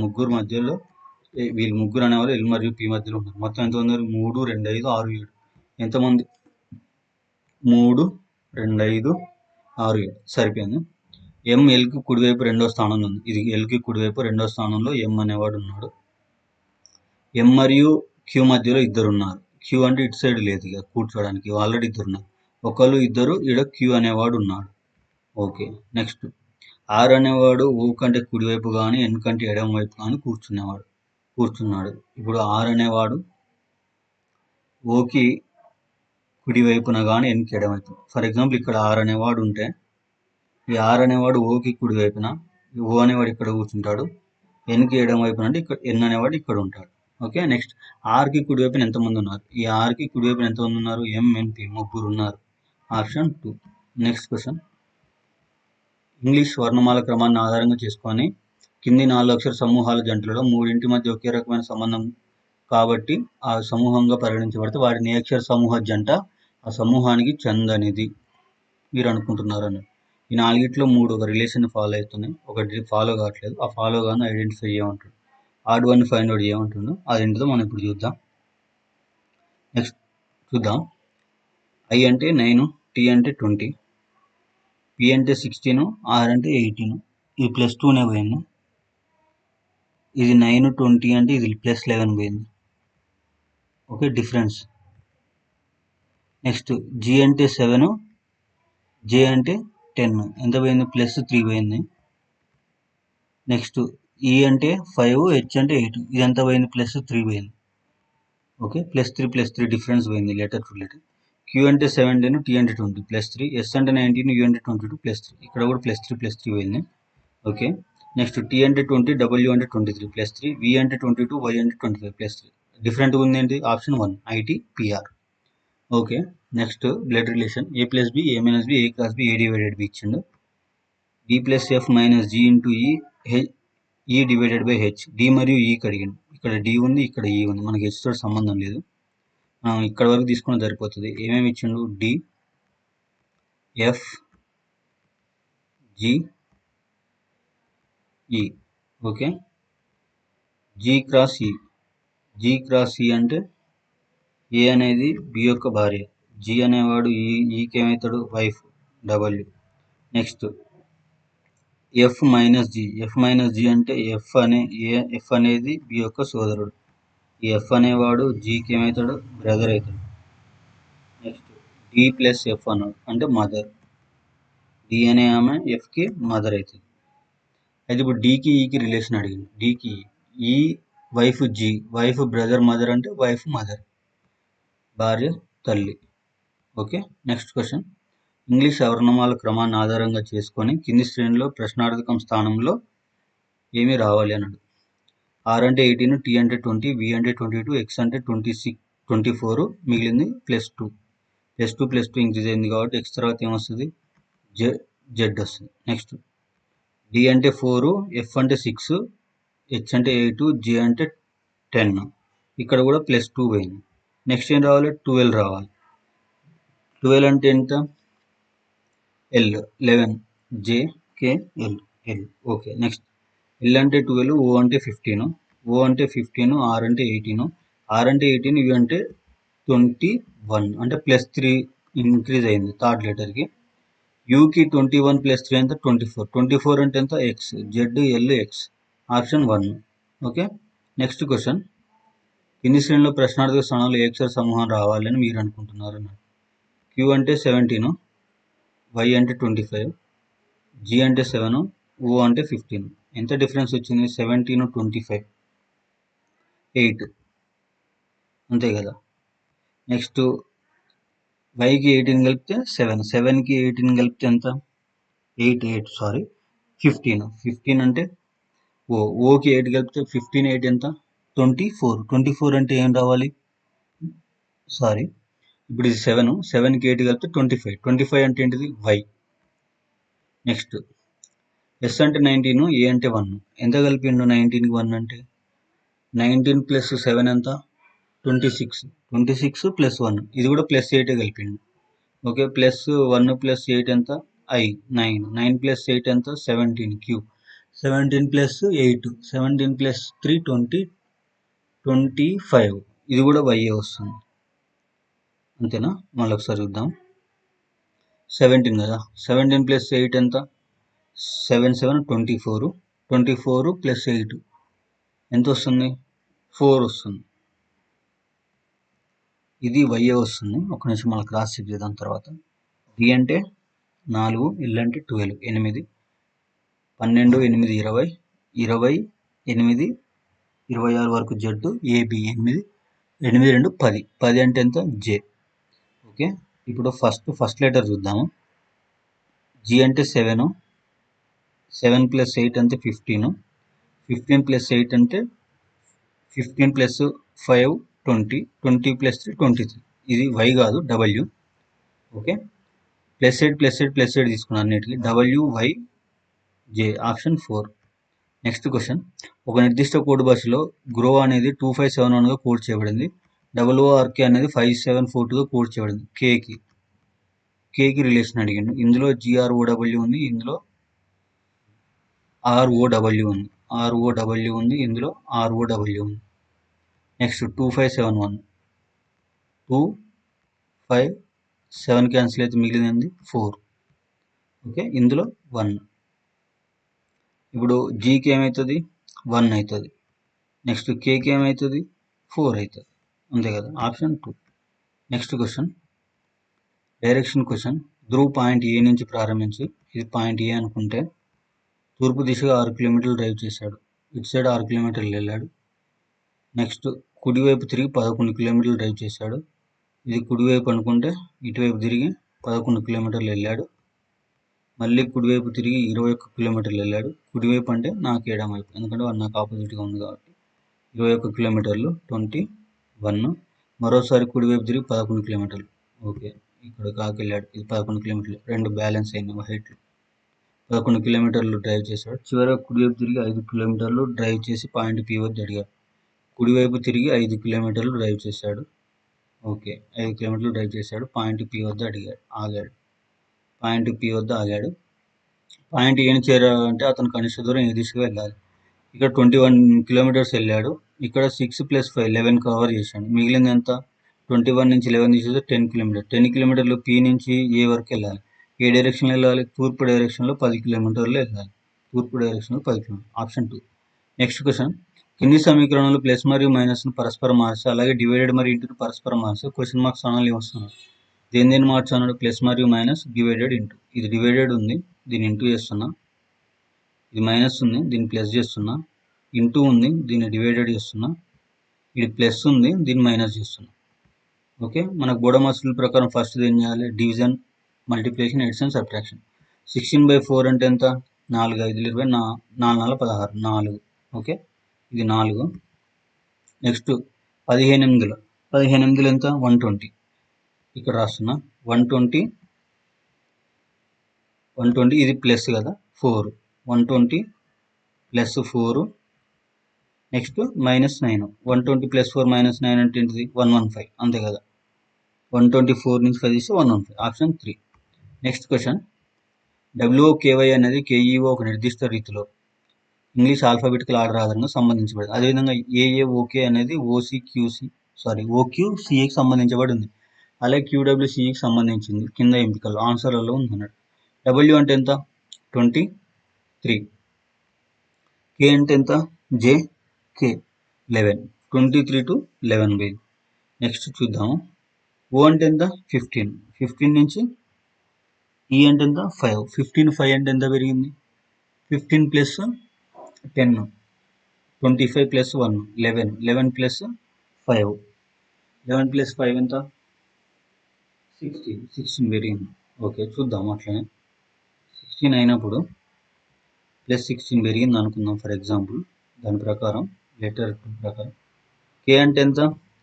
ముగ్గురు అనేవారు ఎల్ మరియు పి మధ్యలో ఉన్నారు. మొత్తం ఎంత ఉన్నారు? 3 2 5 6 7. ఎంతమంది? 3 2 5 6 7. సరిపోయింది. ఎం ఎల్కి కుడివైపు రెండో స్థానంలో ఉంది. ఇది ఎల్కి కుడివైపు రెండో స్థానంలో ఎం అనేవాడు ఉన్నాడు. ఎం మరియు క్యూ మధ్యలో ఇద్దరు ఉన్నారు. క్యూ అంటే ఇటు సైడ్ లేదు ఇక కూర్చోడానికి, ఆల్రెడీ ఇద్దరు ఉన్నారు. ఇద్దరు ఈడ క్యూ అనేవాడు ఉన్నాడు. ఓకే, నెక్స్ట్ ఆర్ అనేవాడు ఓ కంటే కుడివైపు కానీ ఎన్ కంటే ఎడం వైపు కానీ కూర్చున్నాడు. ఇప్పుడు ఆర్ అనేవాడు ఓకి కుడివైపున కానీ ఎన్కి ఎడమవైపు. ఫర్ ఎగ్జాంపుల్ ఇక్కడ ఆర్ అనేవాడు ఉంటే ఈ ఆర్ అనేవాడు ఓకి కుడివైపున, ఓ అనేవాడు ఇక్కడ కూర్చుంటాడు. ఎన్కి ఎడం వైపున అంటే ఇక్కడ ఎన్ అనేవాడు ఇక్కడ ఉంటాడు. ఓకే, నెక్స్ట్ ఆర్కి కుడివైపున ఎంతమంది ఉన్నారు? ఈ ఆర్కి కుడివైపున ఎంతమంది ఉన్నారు? ఎంఎన్పి ముగ్గురు ఉన్నారు. ఆప్షన్ 2. Next question. ఇంగ్లీష్ వర్ణమాల క్రమాన్ని ఆధారంగా చేసుకొని కింది 4 అక్షర సమూహాల జంటలలో 3 మధ్య ఒకే రకమైన సంబంధం కాబట్టి ఆ సమూహంగా పరిగణించబడితే వాటిని ఏ అక్షర సమూహ జంట ఆ సమూహానికి చెందనిది మీరు అనుకుంటున్నారు అని. ఈ 4ట్లో 3 ఒక రిలేషన్ ఫాలో అవుతున్నాయి, ఒకటి ఫాలో కావట్లేదు. ఆ ఫాలో కానీ ఐడెంటిఫై చేయమంటాడు. ఆడ్ వన్ ఫైండ్ అవుట్ చేయమంటుండో అదేంటిదో మనం ఇప్పుడు చూద్దాం. నెక్స్ట్ చూద్దాం. I అంటే 9, T అంటే 20, P అంటే 16, R అంటే 18. ఇది +2నే పోయింది. ఇది 9, 20 అంటే ఇది +11 పోయింది. Okay, difference. నెక్స్ట్ G అంటే 7, J అంటే 10. ఎంత పోయింది? +3 పోయింది. నెక్స్ట్ E అంటే 5, H అంటే 8. ఇది ఎంత పోయింది? +3 పోయింది. ఓకే, +3 డిఫరెన్స్ పోయింది లెటర్ టు లెటర్. Q అంటే 17, T అంటే 20 +3, S అంటే 19, U అంటే 22 +3. ఇక్కడ కూడా +3 పోయింది. ఓకే, నెక్స్ట్ T అంటే 20, W అంటే 23 +3, V అంటే 22, Y అంటే 25 +3. డిఫరెంట్ ఉంది ఏంటి? Option 1 IT PR. Okay, next blood relation A + B, A - B, A × B, A/B ఇచ్చిండు. D + F - G × E /H. D మరియు E అడిగిండు. ఇక్కడ D ఉంది, ఇక్కడ E ఉంది. మనకి H తోటి సంబంధం లేదు. ఇక్కడ వరకు తీసుకున్న సరిపోతుంది. ఏమేమి ఇచ్చిండు? D, F, G, E. Okay, G × E. G × E అంటే A అనేది B యొక్క భార్య, G అనేవాడు ఈకి ఏమవుతాడు? Wife, W. Next F - G. F - G అంటే F అనేది B యొక్క సోదరుడు. ఈ F అనేవాడు Gకి ఏమవుతాడు? బ్రదర్ అవుతాడు. నెక్స్ట్ D + F అన్నాడు అంటే మదర్. D అనే ఆమె Fకి మదర్ అవుతుంది. అయితే ఇప్పుడు Dకి ఈకి రిలేషన్ అడిగింది. Dకి ఈ wife G, wife brother mother అంటే వైఫ్ మదర్, భార్య తల్లి. Okay, next question. ఇంగ్లీష్ సవర్ణమాల క్రమాన్ని ఆధారంగా చేసుకొని కింది శ్రేణిలో ప్రశ్నార్థకం స్థానంలో ఏమి రావాలి అన్నాడు. R అంటే 18, T అంటే 20, V అంటే 22, X అంటే 24, మిగిలింది +2. +2 ఇంక్రీజ్ అయింది కాబట్టి X తర్వాత ఏమొస్తుంది? Z వస్తుంది. నెక్స్ట్ D అంటే 4, F అంటే 6, H అంటే 8, J అంటే 10. ఇక్కడ కూడా +2 పోయింది. నెక్స్ట్ ఏం రావాలి? 12 రావాలి. 12 అంటే ఎంత? L 11, J, K, L. Okay, next L అంటే 12, O అంటే 15, O అంటే 15, R అంటే 18, R అంటే 18, U అంటే 21. అంటే +3 ఇంక్రీజ్ అయింది థర్డ్ లెటర్కి. Uకి 21 + 3 ఎంత? 24. 24 అంటే ఎంత? X. Z, L, X. Option 1. Okay, next question. కింది శ్రేణిలో ప్రశ్నార్థక స్థానంలో ఏ అక్షర సమూహం రావాలని మీరు అనుకుంటున్నారు? Q అంటే 17, Y అంటే 25, G అంటే 7, O అంటే 15. ఎంత డిఫరెన్స్ వచ్చింది? 17, 25, 8. అంతే కదా. నెక్స్ట్ Yకి 18 కలిపితే 7, 7కి 18 కలిపితే ఎంత? 15 అంటే ఓకి 8 కలిపితే 15, 8 ఎంత? 24 అంటే ఏం రావాలి? సారీ, ఇప్పుడు ఇది 7కి 8 కలిపితే 25 అంటే ఏంటిది? Y. నెక్స్ట్ S అంటే 19, A అంటే 1. ఎంత కలిపిండు 19కి 1 అంటే? 19 + 7 ఎంత? 26. 26 + 1, ఇది కూడా +8 కలిపిండు. ఓకే, +1 + 8 ఎంత? 9. 9 + 8 ఎంత? 17. Q 17 + 8, 17 + 3 20, 25. ఇది కూడా Y వస్తుంది. అంతేనా? మళ్ళీ ఒకసారి చూద్దాం. 17 కదా, 17 + 8 ఎంత? 7, 7, 24. 24 + 8 ఎంత వస్తుంది? 4 వస్తుంది. ఇది Y వస్తుంది. ఒక నిమిషం మళ్ళీ క్రాస్ చెక్ చేద్దాం తర్వాత. D అంటే 4, L అంటే 12, 8, 12, 8, 20, 20, 8, 26 వరకు Z, AB 8, 8, 2, 10. 10 అంటే ఎంత? J. ఓకే, ఇప్పుడు ఫస్ట్ లెటర్ చూద్దాము. G అంటే 7, 7 + 8 అంటే 15, 15 + 8 అంటే 15 + 5 20, 20 + 3 23. ఇది Y కాదు, W. ఓకే, +8 + 8 + 8 తీసుకున్నాను అన్నిటికీ. WY J. Option 4. Next question. ఒక నిర్దిష్ట కోడ్ భాషలో గ్రో అనేది 2571గా కోడ్ చేయబడింది. WORK అనేది 5742గా కోడ్ చేయబడింది. Kకి రిలేషన్ అడిగిండు. ఇందులో GROW ఉంది, ఇందులో ROW ఉంది. ఇందులో ROW ఉంది. నెక్స్ట్ 2571 2, 5, 7 క్యాన్సిల్ అయితే మిగిలింది 4. ఓకే, ఇందులో 1. ఇప్పుడు జీకి ఏమవుతుంది 1 అవుతుంది. నెక్స్ట్ కేకి ఏమవుతుంది 4 అవుతుంది. అంతే కదా, option 2. Next question, direction question. Dhruv point A నుంచి ప్రారంభించి, ఇది పాయింట్ ఏ అనుకుంటే, తూర్పు దిశగా 6 కిలోమీటర్లు డ్రైవ్ చేశాడు. ఇటు సైడ్ 6 కిలోమీటర్లు వెళ్ళాడు. నెక్స్ట్ కుడివైపు తిరిగి 11 కిలోమీటర్లు డ్రైవ్ చేశాడు. ఇది కుడివైపు అనుకుంటే ఇటువైపు తిరిగి 11 కిలోమీటర్లు వెళ్ళాడు. మళ్ళీ కుడివైపు తిరిగి 21 కిలోమీటర్లు వెళ్ళాడు. కుడివైపు అంటే నాకు ఎడమ వైపు, ఎందుకంటే నాకు ఆపోజిట్గా ఉంది కాబట్టి 21 కిలోమీటర్లు 21. మరోసారి కుడివైపు తిరిగి 11 కిలోమీటర్లు. ఓకే, ఇక్కడ కాకి వెళ్ళాడు. ఇది 11 కిలోమీటర్లు, 2 బ్యాలెన్స్ అయినాయి హైట్లు. 11 కిలోమీటర్లు డ్రైవ్ చేశాడు. చివరిగా కుడివైపు తిరిగి 5 కిలోమీటర్లు డ్రైవ్ చేసి పాయింట్ పి వద్ద అడిగాడు. కుడివైపు తిరిగి 5 కిలోమీటర్లు డ్రైవ్ చేశాడు. ఓకే, 5 కిలోమీటర్లు డ్రైవ్ చేశాడు. పాయింట్ పి వద్ద ఆగాడు. పాయింట్ పి వద్ద ఆగాడు. పాయింట్ ఏని చేరాలంటే అతను కనిష్ట దూరం ఏ దిశగా వెళ్ళాలి. ఇక్కడ 21 కిలోమీటర్స్ వెళ్ళాడు. ఇక్కడ 6 + 5 11 కవర్ చేశాడు. మిగిలింది ఎంత, 21 నుంచి 11 తీసేస్తే 10 కిలోమీటర్. 10 కిలోమీటర్లు పి నుంచి ఏ వరకు వెళ్ళాలి. ఏ డైరెక్షన్లో వెళ్ళాలి, తూర్పు డైరెక్షన్లో 10 కిలోమీటర్లు వెళ్ళాలి. తూర్పు డైరెక్షన్లో 10 కిలోమీటర్లు, ఆప్షన్ 2. నెక్స్ట్ క్వశ్చన్, కింది సమీకరణంలో ప్లస్ మరియు మైనస్ను పరస్పరం మార్చి, అలాగే డివైడెడ్ మరియు ఇంటూ పరస్పరం మార్చి క్వశ్చన్ మార్క్స్ అనాలి వస్తున్నారు. దేని మార్చాడు, ప్లస్ మరియు మైనస్ డివైడెడ్ ఇంటూ. ఇది డివైడెడ్ ఉంది, దీన్ని ఇంటూ చేస్తున్నా. ఇది మైనస్ ఉంది, దీన్ని ప్లస్ చేస్తున్నా. ఇంటూ ఉంది, దీన్ని డివైడెడ్ చేస్తున్నా. ఇది ప్లస్ ఉంది, దీన్ని మైనస్ చేస్తున్నా. ఓకే, మనకు బోడమాస్ ప్రకారం ఫస్ట్ ఏం చేయాలి, డివిజన్, మల్టిప్లికేషన్, ఎడిషన్, సబ్ట్రాక్షన్. 16/4 అంటే ఎంత, 4 5 20, 4 4 16, 4. ఓకే, ఇది 4. నెక్స్ట్ 15 8 ఎంత, 120. ఇక్కడ రాస్తున్నా 120 ఇది ప్లస్ కదా 4, 120 + 4. నెక్స్ట్ -9, 120 + 4 -9 అంటే ఏంటిది 115, అంతే కదా. 124 నుంచి 5 తీస్తే 115, ఆప్షన్ 3. నెక్స్ట్ క్వశ్చన్, WOKY అనేది KEO ఒక నిర్దిష్ట రీతిలో ఇంగ్లీష్ ఆల్ఫాబెటికల్ ఆర్డర్ ఆధారంగా సంబంధించబడింది. అదేవిధంగా AAOK అనేది OQCAకి సంబంధించబడింది. అలాగే QWCకి సంబంధించింది. కింద ఎంపికలు ఆన్సర్లలో ఉంది అన్నట్టు. W అంటే ఎంత, 23. K అంటే ఎంత, JK 11, 23 to 11 పోయింది. నెక్స్ట్ చూద్దాము. O అంటే ఎంత, 15 నుంచి E అంటే ఎంత, 5. 15 5 అంటే ఎంత పెరిగింది, 15 + 10, 25 + 1 11, 11 + 5, 11 + 5 ఎంత, 16 పెరిగింది. ఓకే, చూద్దాం అట్లనే. 16 అయినప్పుడు +16 పెరిగింది అనుకుందాం ఫర్ ఎగ్జాంపుల్. దాని ప్రకారం లెటర్ 2 ప్రకారం K అంటే ఎంత,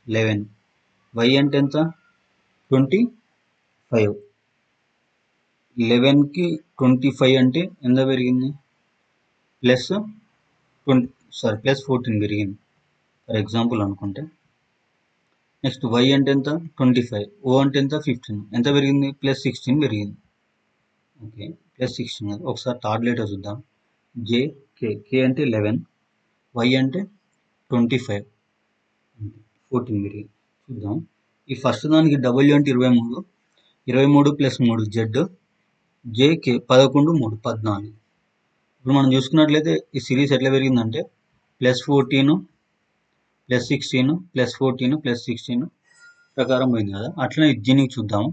11, Y అంటే ఎంత, 25. 11కి 25 అంటే ఎంత పెరిగింది, +14 పెరిగింది ఫర్ ఎగ్జాంపుల్ అనుకుంటే. నెక్స్ట్ Y అంటే ఎంత, 25. O అంటే ఎంత, 15. ఎంత పెరిగింది, +16 పెరిగింది. ఓకే, +16 కదా. ఒకసారి థర్డ్ లెటర్ చూద్దాం. JK, K అంటే 11, Y అంటే 25, 14 పెరిగింది. చూద్దాం. ఈ ఫస్ట్ దానికి W అంటే 23, 23 + 3 Z, JK 11 3 14. ఇప్పుడు మనం చూసుకున్నట్లయితే ఈ సిరీస్ ఎట్లా పెరిగిందంటే +14 +16 +14 +16 ప్రకారం పోయింది కదా. అట్లనే దీనికి చూద్దాము.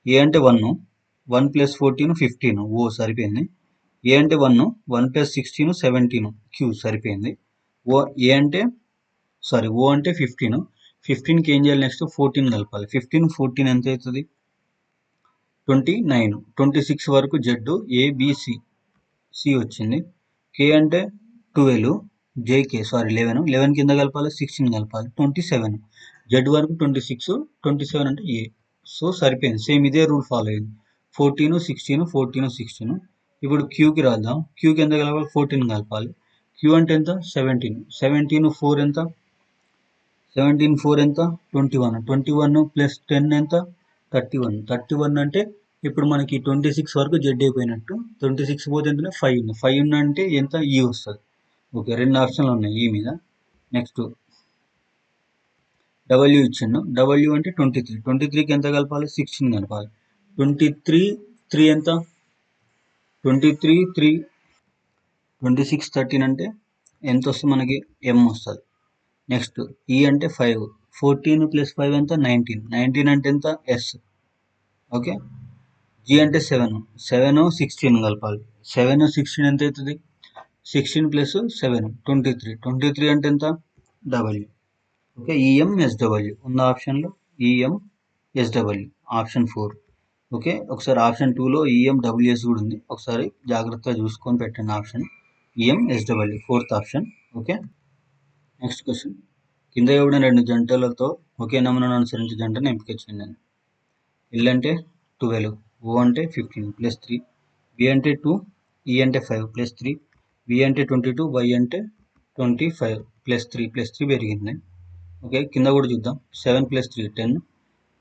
ఏ అంటే 1 + 14 15, ఓ సరిపోయింది. ఏ అంటే 1 + 16 17, క్యూ సరిపోయింది. ఓ అంటే 15, 15కి ఏం చేయాలి, నెక్స్ట్ 14 కలపాలి. 15 14 ఎంత అవుతుంది, 29. 26 వరకు Z, ABC C వచ్చింది. K అంటే 12, JK 11, 11 కింద కలపాలి, 16 కలపాలి, 27. Z వరకు 26, 27 అంటే A. సో సరిపోయింది. సేమ్ ఇదే రూల్ ఫాలో అయింది. 14 16 14 16. ఇప్పుడు Qకి రాద్దాం. Qకి ఎంత కలపాలి, 14 కలపాలి. Q అంటే ఎంత, 17. 17 4 ఎంత, 17 4 ఎంత, 21. 21 + 10 ఎంత, 31. 31 అంటే ఇప్పుడు మనకి 26 వరకు Z అయిపోయినట్టు. 26 పోతే ఎంత, 5. 5 అంటే ఎంత, E వస్తుంది. ఓకే, 2 ఆప్షన్లు ఉన్నాయి ఈ మీద. నెక్స్ట్ డబ్ల్యూ ఇచ్చిండు. డబ్ల్యూ అంటే 23. 23కి ఎంత కలపాలి? 16 కలపాలి. 23 3 ఎంత? 23 3 26 13 అంటే ఎంత వస్తుంది మనకి? ఎం వస్తుంది. నెక్స్ట్ ఈ అంటే 5. 14 + 5 ఎంత? 19. 19 అంటే ఎంత? ఎస్. ఓకే. జీ అంటే 7. 7 16 కలపాలి. 7 16 ఎంత అవుతుంది? 16 + 7 23. 23 అంటే ఎంత? డబ్ల్యూ. ఓకే. ఈఎంఎస్డబ్ల్యూ ఉన్న ఆప్షన్లో ఈఎంఎస్డబ్ల్యూ ఆప్షన్ 4. ఓకే. ఒకసారి ఆప్షన్ 2లో ఈఎండబ్ల్యూఎస్ కూడా ఉంది. ఒకసారి జాగ్రత్తగా చూసుకొని పెట్టండి ఆప్షన్. EMSW 4th option. Okay. Next question. కింద ఇవ్వబడిన 2 జంటలతో ఒకే నమూనాను అనుసరించే జంటను ఎంపిక చేయండి. ఎల్ అంటే 12, ఓ అంటే 15 + 3, బి అంటే 2, ఈ అంటే 5 + 3, బి అంటే 22, వై అంటే 25 + 3 + 3 పెరిగింది. ఓకే. కింద కూడా చూద్దాం. 7 + 3 10,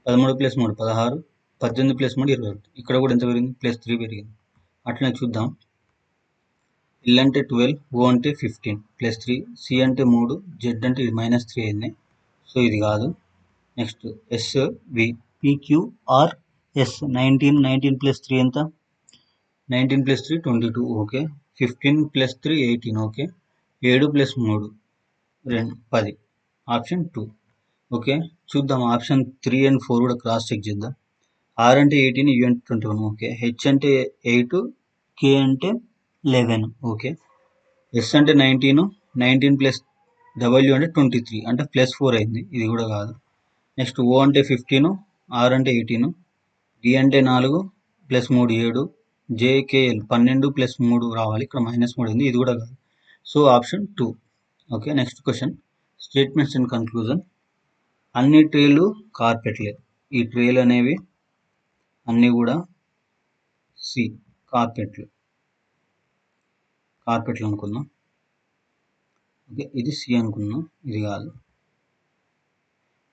13 + 3 16, 18 + 3 21. ఇక్కడ కూడా ఎంత పెరిగింది? +3 పెరిగింది. అట్లనే చూద్దాం. ఎల్ అంటే 12, ఓ అంటే 15 + 3, సి అంటే 3, జెడ్ అంటే ఇది -3 అయింది. సో ఇది కాదు. నెక్స్ట్ ఎస్ వి పిక్యూఆర్ ఎస్ 19 + 3 ఎంత? 19 + 3 22. ఓకే. 15 + 3 18. ఓకే. 7 + 3 10. ఆప్షన్ 2. ఓకే. చూద్దాం ఆప్షన్ 3 అండ్ 4 కూడా క్రాస్ చెక్ చేద్దాం. ఆర్ అంటే 18, యూ అంటే 21. ఓకే. హెచ్ అంటే 8, కే అంటే 11. ఓకే. ఎస్ అంటే 19, 19 + డబ్ల్యూ అంటే 23 అంటే +4 అయింది. ఇది కూడా కాదు. నెక్స్ట్ ఓ అంటే 15, ఆర్ అంటే 18, డి అంటే 4 + 3 7, జేకేఎల్ 12 + 3 రావాలి. ఇక్కడ -3 అయింది. ఇది కూడా కాదు. So option 2. Okay. Next question. Statements and conclusion. అన్ని ట్రేలు కార్పెట్లే. ఈ ట్రేలు అనేవి అన్నీ కూడా సి కార్పెట్లు అనుకుందాం. ఓకే. ఇది సి అనుకున్నాం. ఇది కాదు.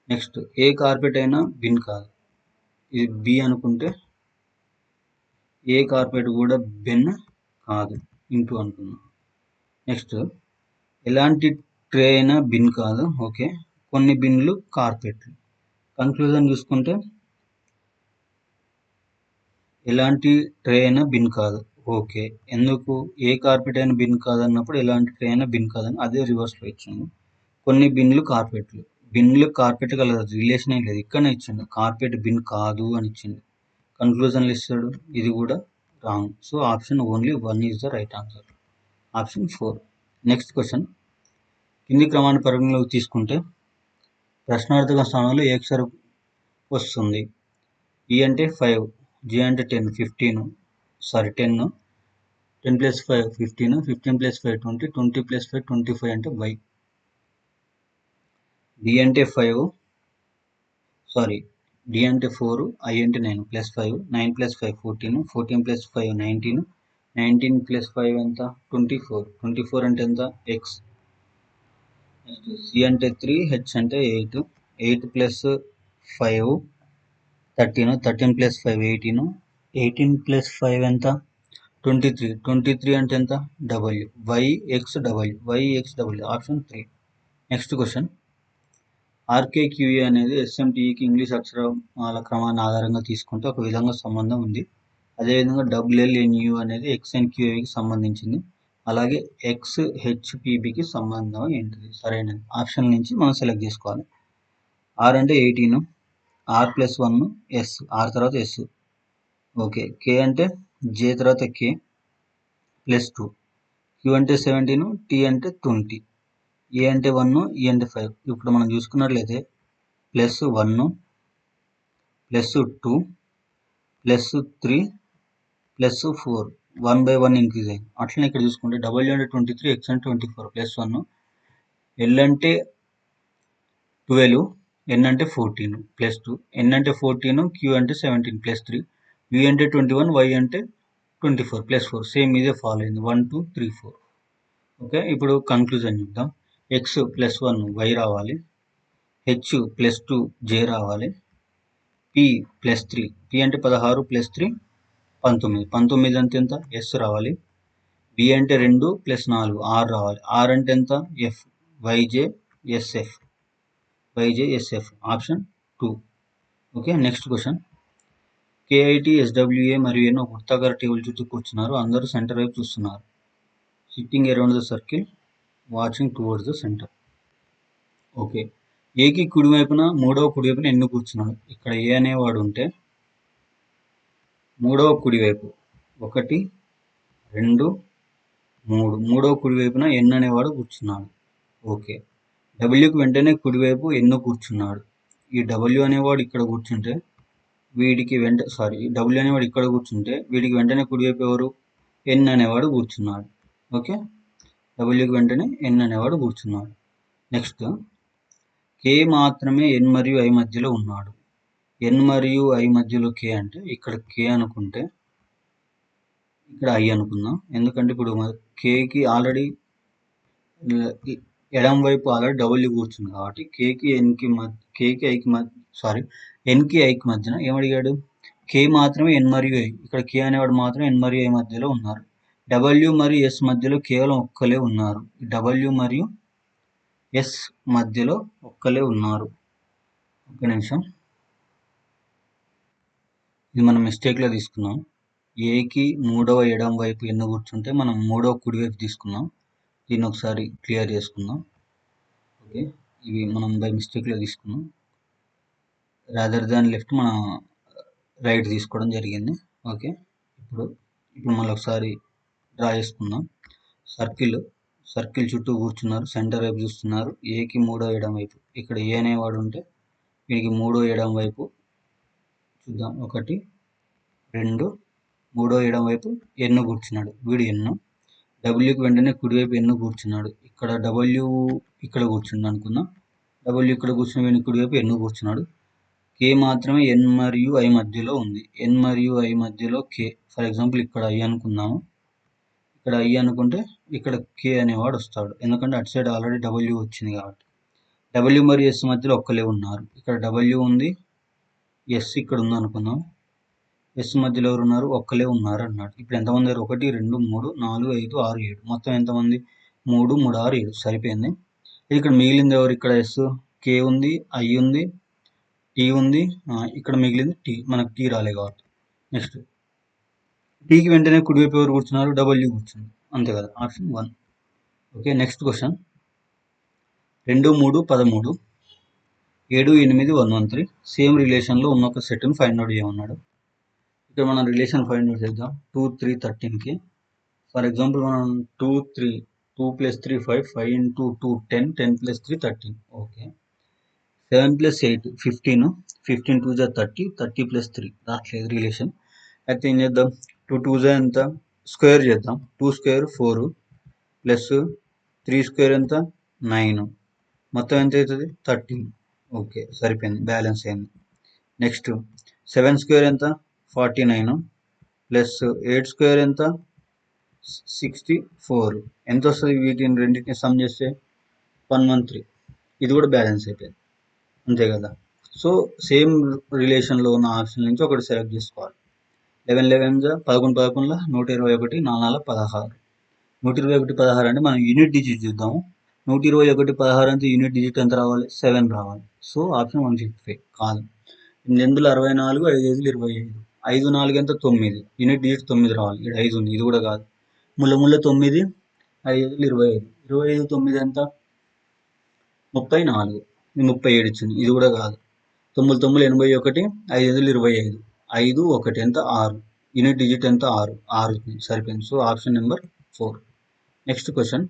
నెక్స్ట్ ఏ కార్పెట్ అయినా బిన్ కాదు. ఇది బి అనుకుంటే ఏ కార్పెట్ కూడా బెన్ కాదు. ఇంటూ అనుకున్నాం. నెక్స్ట్ ఎలాంటి ట్రే అయినా బిన్ కాదు. ఓకే. కొన్ని బిన్లు కార్పెట్లు. కన్క్లూజన్ చూసుకుంటే ఎలాంటి ట్రే అయినా బిన్ కాదు. ఓకే. ఎందుకు? ఏ కార్పెట్ అయినా బిన్ కాదు అన్నప్పుడు ఎలాంటి ట్రే అయినా బిన్ కాదని అదే రివర్స్లో ఇచ్చింది. కొన్ని బిన్లు కార్పెట్లు. బిన్లు కార్పెట్ గల రిలేషన్ ఏం లేదు. ఇక్కడనే ఇచ్చిండు. కార్పెట్ బిన్ కాదు అని ఇచ్చిండు. కన్క్లూజన్లు ఇస్తాడు. ఇది కూడా wrong. So option only 1 is the right answer. Option 4. Next question. కింది క్రమాన్ని పరిగణలోకి తీసుకుంటే ప్రశ్నార్థక స్థానంలో ఏ అక్షరం వస్తుంది? ఈ అంటే 5, జి అంటే 10 10 + 5 15, 15 + 5 20, 20 + 5 25 అంటే వై. డి అంటే 5, డి అంటే 4, ఐ అంటే 9 +5, 9 + 5 14, 14 + 5 19, 19 + 5 ఎంత? 24, 24 అంటే ఎంత? ఎక్స్. సి అంటే 3, హెచ్ అంటే 8, 8 + 5 13, 13 + 5 18, 18 + 5 ఎంత? 23, 23 అంటే ఎంత? W. YXW option 3. Next question. RKQA అనేది ఎస్ఎంటీఈకి ఇంగ్లీష్ అక్షరాల క్రమాన్ని ఆధారంగా తీసుకుంటే ఒక విధంగా సంబంధం ఉంది. అదేవిధంగా డబ్ల్యూఎల్ఎన్యూ అనేది ఎక్స్ఎన్క్యూఏకి సంబంధించింది. అలాగే ఎక్స్హెచ్పిబికి సంబంధం ఏంటిది? సరైనది. ఆప్షన్ నుంచి మనం సెలెక్ట్ చేసుకోవాలి. ఆర్ అంటే 18, ఆర్ + 1 ఎస్, ఆర్ తర్వాత ఎస్. ఓకే. కే అంటే జే తర్వాత కే +2, క్యూ అంటే 17, టీ అంటే 20, ఏ అంటే 1, ఈ అంటే 5. ఇప్పుడు మనం చూసుకున్నట్లయితే +1 +2 +3 +4 1/1 ఇంక్రీజ్ అయింది. అట్లనే ఇక్కడ చూసుకుంటే డబ్ల్యూ అంటే 23, ఎక్స్ అంటే 24 +1, ఎల్ అంటే 12, ఎన్ అంటే 14 +2, ఎన్ అంటే 14, క్యూ అంటే 17 +3, వి అంటే 21, వై అంటే 24 +4. సేమ్ ఇదే ఫాలో అయింది. 1 2 3 4. ఓకే. ఇప్పుడు కన్క్లూజన్ చూద్దాం. ఎక్స్ +1 వై రావాలి. హెచ్ +2 జే రావాలి. పి +3, పి అంటే 16 +3 19, 19 అంటే ఎంత? ఎస్ రావాలి. బి అంటే 2 + 4 ఆర్ రావాలి. ఆర్ అంటే ఎంత? F. Yj SF. YJSF option 2. Okay, next question. KIT SWA మరియు N ఒక వృత్తాకార టేబుల్ చుట్టూ కూర్చున్నారు. అందరూ సెంటర్ వైపు చూస్తున్నారు. Sitting around the circle watching towards the centre. Okay, ఏకి కుడివైపున మూడవ కుడివైపున ఎన్ను కూర్చున్నాడు. ఇక్కడ ఏ అనేవాడు ఉంటే మూడవ కుడివైపు 1 2 3 మూడవ కుడివైపున ఎన్ అనేవాడు కూర్చున్నాడు. ఓకే, డబ్ల్యూకి వెంటనే కుడివైపు ఎన్ను కూర్చున్నాడు. ఈ డబ్ల్యూ అనేవాడు ఇక్కడ కూర్చుంటే వీడికి డబ్ల్యూ అనేవాడు ఇక్కడ కూర్చుంటే వీడికి వెంటనే కుడివైపు ఎవరు? ఎన్ అనేవాడు కూర్చున్నాడు. ఓకే, డబ్ల్యూకి వెంటనే ఎన్ అనేవాడు కూర్చున్నాడు. నెక్స్ట్, కే మాత్రమే ఎన్ మరియు ఐ మధ్యలో ఉన్నాడు. ఎన్ మరియు ఐ మధ్యలో కే అంటే ఇక్కడ కే అనుకుంటే ఇక్కడ ఐ అనుకుందాం. ఎందుకంటే ఇప్పుడు కేకి ఆల్రెడీ ఎడం వైపు ఆల్రెడీ డబ్ల్యూ కూర్చుంది కాబట్టి ఎన్కి ఐకి మధ్యన ఏమడిగాడు? కే మాత్రమే ఎన్ మరియు ఐ. ఇక్కడ కే అనేవాడు మాత్రం ఎన్ మరియు ఐ మధ్యలో ఉన్నారు. డబ్ల్యూ మరియు ఎస్ మధ్యలో కేవలం ఒక్కలే ఉన్నారు. డబ్ల్యూ మరియు ఎస్ మధ్యలో ఒక్కలే ఉన్నారు. ఒక్క నిమిషం, ఇది మనం మిస్టేక్లో తీసుకున్నాం. ఏకి మూడవ ఎడం వైపు ఎన్ను కూర్చుంటే మనం మూడవ కుడి వైపు తీసుకున్నాం. దీన్ని ఒకసారి క్లియర్ చేసుకుందాం. ఓకే, ఇవి మనం బై మిస్టేక్లో తీసుకున్నాం. రాదర్ దాన్ లెఫ్ట్ మనం రైట్ తీసుకోవడం జరిగింది. ఓకే, ఇప్పుడు మళ్ళీ ఒకసారి డ్రా చేసుకుందాం. సర్కిల్ చుట్టూ కూర్చున్నారు, సెంటర్ వైపు చూస్తున్నారు. ఏకి మూడో ఎడం వైపు ఇక్కడ ఏ అనేవాడు ఉంటే వీడికి మూడో ఎడం వైపు చూద్దాం. 1 2 మూడో ఎడం వైపు ఎన్ను కూర్చున్నాడు, వీడు ఎన్ను. డబ్ల్యూకి వెంటనే కుడివైపు ఎన్ను కూర్చున్నాడు. ఇక్కడ డబ్ల్యూ ఇక్కడ కూర్చుంది అనుకుందాం. డబ్ల్యూ ఇక్కడ కూర్చుని వీడిని కుడివైపు ఎన్ను కూర్చున్నాడు. కే మాత్రమే ఎన్ మరియు ఐ మధ్యలో ఉంది. ఎన్ మరియు ఐ మధ్యలో కే. ఫర్ ఎగ్జాంపుల్ ఇక్కడ ఐ అనుకుందాము. ఇక్కడ ఐ అనుకుంటే ఇక్కడ కే అనేవాడు వస్తాడు. ఎందుకంటే అటు సైడ్ ఆల్రెడీ డబ్ల్యూ వచ్చింది కాబట్టి. డబ్ల్యూ మరియు ఎస్ మధ్యలో ఒక్కలే ఉన్నారు. ఇక్కడ డబ్ల్యూ ఉంది, ఎస్ ఇక్కడ ఉంది అనుకుందాం. ఎస్ మధ్యలో ఎవరు ఉన్నారు? ఒక్కలే ఉన్నారు అన్నాడు. ఇప్పుడు ఎంతమంది? 1 2 3 4 5 6 7 మొత్తం ఎంతమంది? 3 3 6 7 సరిపోయింది. ఇక్కడ మిగిలింది ఎవరు? ఇక్కడ ఎస్, కే ఉంది, ఐ ఉంది, టీ ఉంది. ఇక్కడ మిగిలింది టీ. మనకు టీ రాలే కాబట్టి. నెక్స్ట్, టీకి వెంటనే కుడివైపు ఎవరు కూర్చున్నారు? డబ్ల్యూ కూర్చుంది. అంతే కదా, option 1. Okay, next question. 2 3 13 7 8 113 same రిలేషన్లో ఉన్న ఒక సెట్ను ఫైండ్ అవుట్ చేయమన్నాడు. ఇక్కడ మనం రిలేషన్ ఫైండ్ అవుట్ చేద్దాం. 2 3 13కి ఫర్ ఎగ్జాంపుల్ మనం 2 + 3 5 5 × 2 10 10 + 3 13. ఓకే, 7 + 8 15 15 2 = 30 30 + 3 రావట్లేదు రిలేషన్. అయితే ఏం చేద్దాం? 2 2 ఎంత? స్క్వేర్ చేద్దాం. 2 స్క్వేర్ 4 ప్లస్ 3 స్క్వేర్ ఎంత? 9. మొత్తం ఎంత అవుతుంది? 13. ఓకే, సరిపోయింది, బ్యాలెన్స్ అయింది. నెక్స్ట్, 7 స్క్వేర్ ఎంత? 49 ప్లస్ 8 స్క్వేర్ ఎంత? 64. ఎంత వస్తుంది? వీటిని రెండింటిని సమ్ చేస్తే 113. ఇది కూడా బ్యాలెన్స్ అయిపోయింది, అంతే కదా. సో సేమ్ రిలేషన్లో ఉన్న ఆప్షన్ నుంచి ఒకటి సెలెక్ట్ చేసుకోవాలి. 11 11 11 11 121 4 16. 121 16 అంటే మనం యూనిట్ డిజిట్ చూద్దాము. 121 16 అంటే యూనిట్ డిజిట్ ఎంత రావాలి? 7 రావాలి. సో ఆప్షన్ 155 కాదు. 8 64 5 5 25 5 4 ఎంత? 9. యూనిట్ డిజిట్ 9 రావాలి. ఇక్కడ 5 ఉంది, ఇది కూడా కాదు. 3 3 9 5 5 25 25 9 ఎంత? 34. 37 ఇచ్చింది, ఇది కూడా కాదు. 9 9 81 5 5 25 5 1 ఎంత? 6. యూనిట్ డిజిట్ ఎంత? 6 సరిపోయింది. So option number 4. Next question.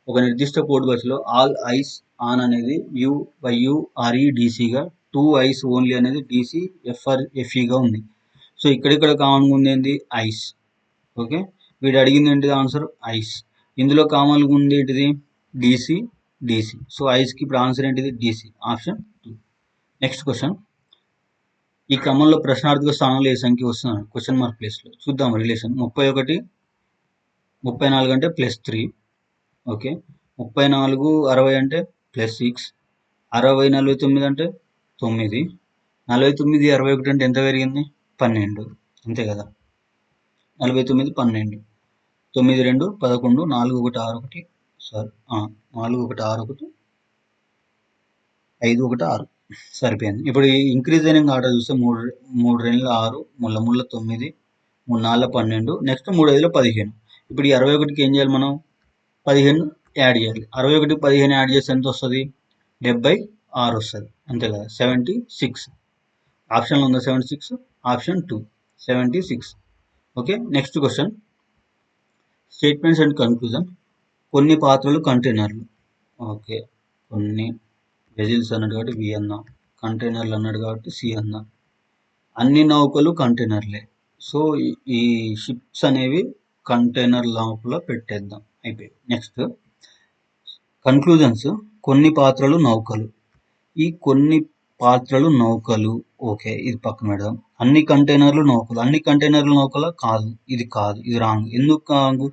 ఒక నిర్దిష్ట కోడ్ బస్సులో ఆల్ ఐస్ ఆన్ అనేది UYUREDCగా 2 ఐస్ ఓన్లీ అనేది DC FRFEగా ఉంది. సో ఇక్కడ కామన్గా ఉంది ఏంటి? ఐస్. ఓకే, వీడు అడిగింది ఏంటిది? Answer ice. ఇందులో కామన్గా ఉంది ఏంటిది? DC. సో ఐస్కి ఇప్పుడు ఆన్సర్ ఏంటిది? DC, option 2. Next question. ఈ క్రమంలో ప్రశ్నార్థక స్థానంలో ఏ సంఖ్య వస్తున్నాడు? క్వశ్చన్ మార్క్ ప్లేస్లో చూద్దాం రిలేషన్. 31 34 అంటే +3. ఓకే, 34 60 అంటే +6. 60 49 అంటే 9. 49 61 అంటే ఎంత పెరిగింది? 12. అంతే కదా, 49 12. 9 2 11 4 1 6 1 4 1 6 1 5 1 6 సరిపోయింది. ఇప్పుడు ఈ ఇంక్రీజింగ్ ఆర్డర్ చూస్తే 3 2 6 ముళ్ళ 9 3 4 12 నెక్స్ట్ 3 5 15. ఇప్పుడు ఈ 61కి ఏం చేయాలి మనం 15 యాడ్ చేయాలి. 61కి 15 యాడ్ చేస్తే ఎంత వస్తుంది 76 వస్తుంది అంతే కదా 76. ఆప్షన్లో ఉందా 76? Option 2 76. Okay next question statements and conclusion. కొన్ని పాత్రలు కంటైనర్లు. ఓకే కొన్ని వెజిల్స్ అన్నాడు కాబట్టి వి అన్నాం, కంటైనర్లు అన్నాడు కాబట్టి సి అన్నాం. అన్ని నౌకలు కంటైనర్లే. సో ఈ షిప్స్ అనేవి కంటైనర్ లోపల పెట్టేద్దాం అయిపోయి. Next conclusions. కొన్ని పాత్రలు నౌకలు. ఈ కొన్ని పాత్రలు నౌకలు ఓకే ఇది పక్కన పెడదాం. అన్ని కంటైనర్లు నౌకలు. అన్ని కంటైనర్లు నౌకల కాదు, ఇది కాదు, ఇది రాంగ్. ఎందుకు కాదు?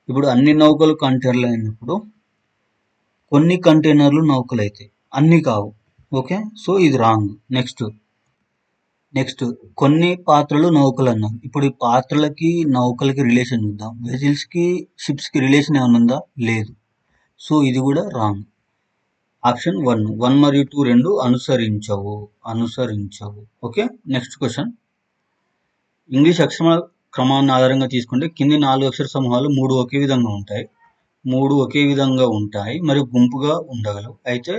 ఇప్పుడు అన్ని నౌకలు కంటైనర్లు అయినప్పుడు కొన్ని కంటైనర్లు నౌకలు అవుతాయి, అన్ని కావు. ఓకే సో ఇది రాంగ్. నెక్స్ట్ కొన్ని పాత్రలు నౌకలు అన్నాం. ఇప్పుడు ఈ పాత్రలకి నౌకలకి రిలేషన్ చూద్దాం. వెజిల్స్కి షిప్స్కి రిలేషన్ ఏమైనా ఉందా? లేదు. సో ఇది కూడా రాంగ్. ఆప్షన్ 1 మరియు 2 రెండు అనుసరించవు. Okay next question. ఇంగ్లీష్ అక్షర క్రమాన్ని ఆధారంగా తీసుకుంటే కింది 4 అక్షర సమూహాలు 3 ఒకే విధంగా ఉంటాయి మరియు గుంపుగా ఉండగలవు. అయితే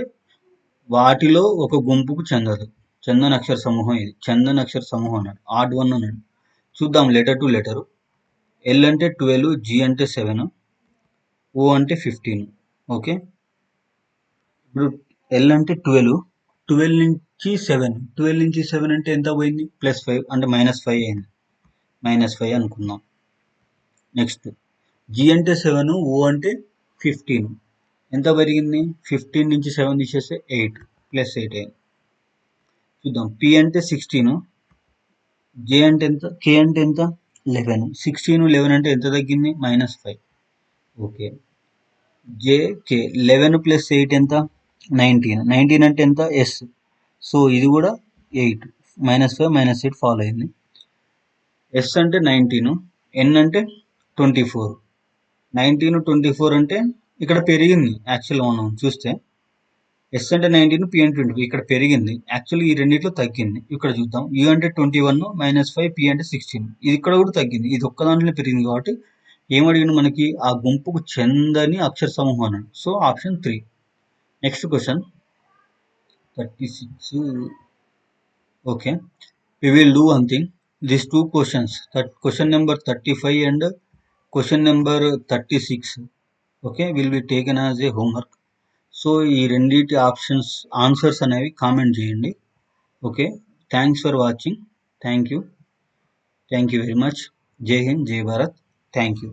వాటిలో ఒక గుంపుకు చెందదు. చందన్ అక్షర సమూహం ఇది. చందన్ అక్షర సమూహం అన్నాడు. ఆడ్ 1 అన్నాడు. చూద్దాం లెటర్ టు లెటర్. ఎల్ అంటే 12, జి అంటే 7, ఓ అంటే 15. ఓకే ఇప్పుడు ఎల్ అంటే 12 నుంచి 7 అంటే ఎంత పోయింది? +5 అంటే -5 అయింది. -5 అనుకుందాం. నెక్స్ట్ జి అంటే 7, ఓ అంటే 15 ఎంత పెరిగింది? 15 నుంచి 7 తీసేస్తే 8 +8 అయింది. చూద్దాం పి అంటే 16, జే అంటే ఎంత? కే అంటే ఎంత? 11. 16 11 అంటే ఎంత తగ్గింది? -5. ఓకే జేకే 11 + 8 ఎంత? 19 అంటే ఎంత? ఎస్. సో ఇది కూడా 8 -5 -8 ఫాలో అయింది. ఎస్ అంటే 19, ఎన్ అంటే 24. 19 24 అంటే ఇక్కడ పెరిగింది. యాక్చువల్గా మనం చూస్తే ఎస్ అంటే 19, పి అంటే 24 ఇక్కడ పెరిగింది. యాక్చువల్లీ ఈ రెండిట్లో తగ్గింది. ఇక్కడ చూద్దాం యూ అంటే 21 -5, పి అంటే 16 ఇది ఇక్కడ కూడా తగ్గింది. ఇది ఒక్క దాంట్లో పెరిగింది కాబట్టి ఏమడిగిన మనకి ఆ గుంపుకు చెందని అక్షర సమూహం అన్నాడు. So option 3. Next question 36. Okay we will do one thing. These two questions, question number 35 and question number 36, okay, will be taken as a homework. So ఈ రెండింటి ఆన్సర్స్ అనేవి కామెంట్ చేయండి. Okay thanks for watching. Thank you very much. జై హింద్, జై భారత్. Thank you.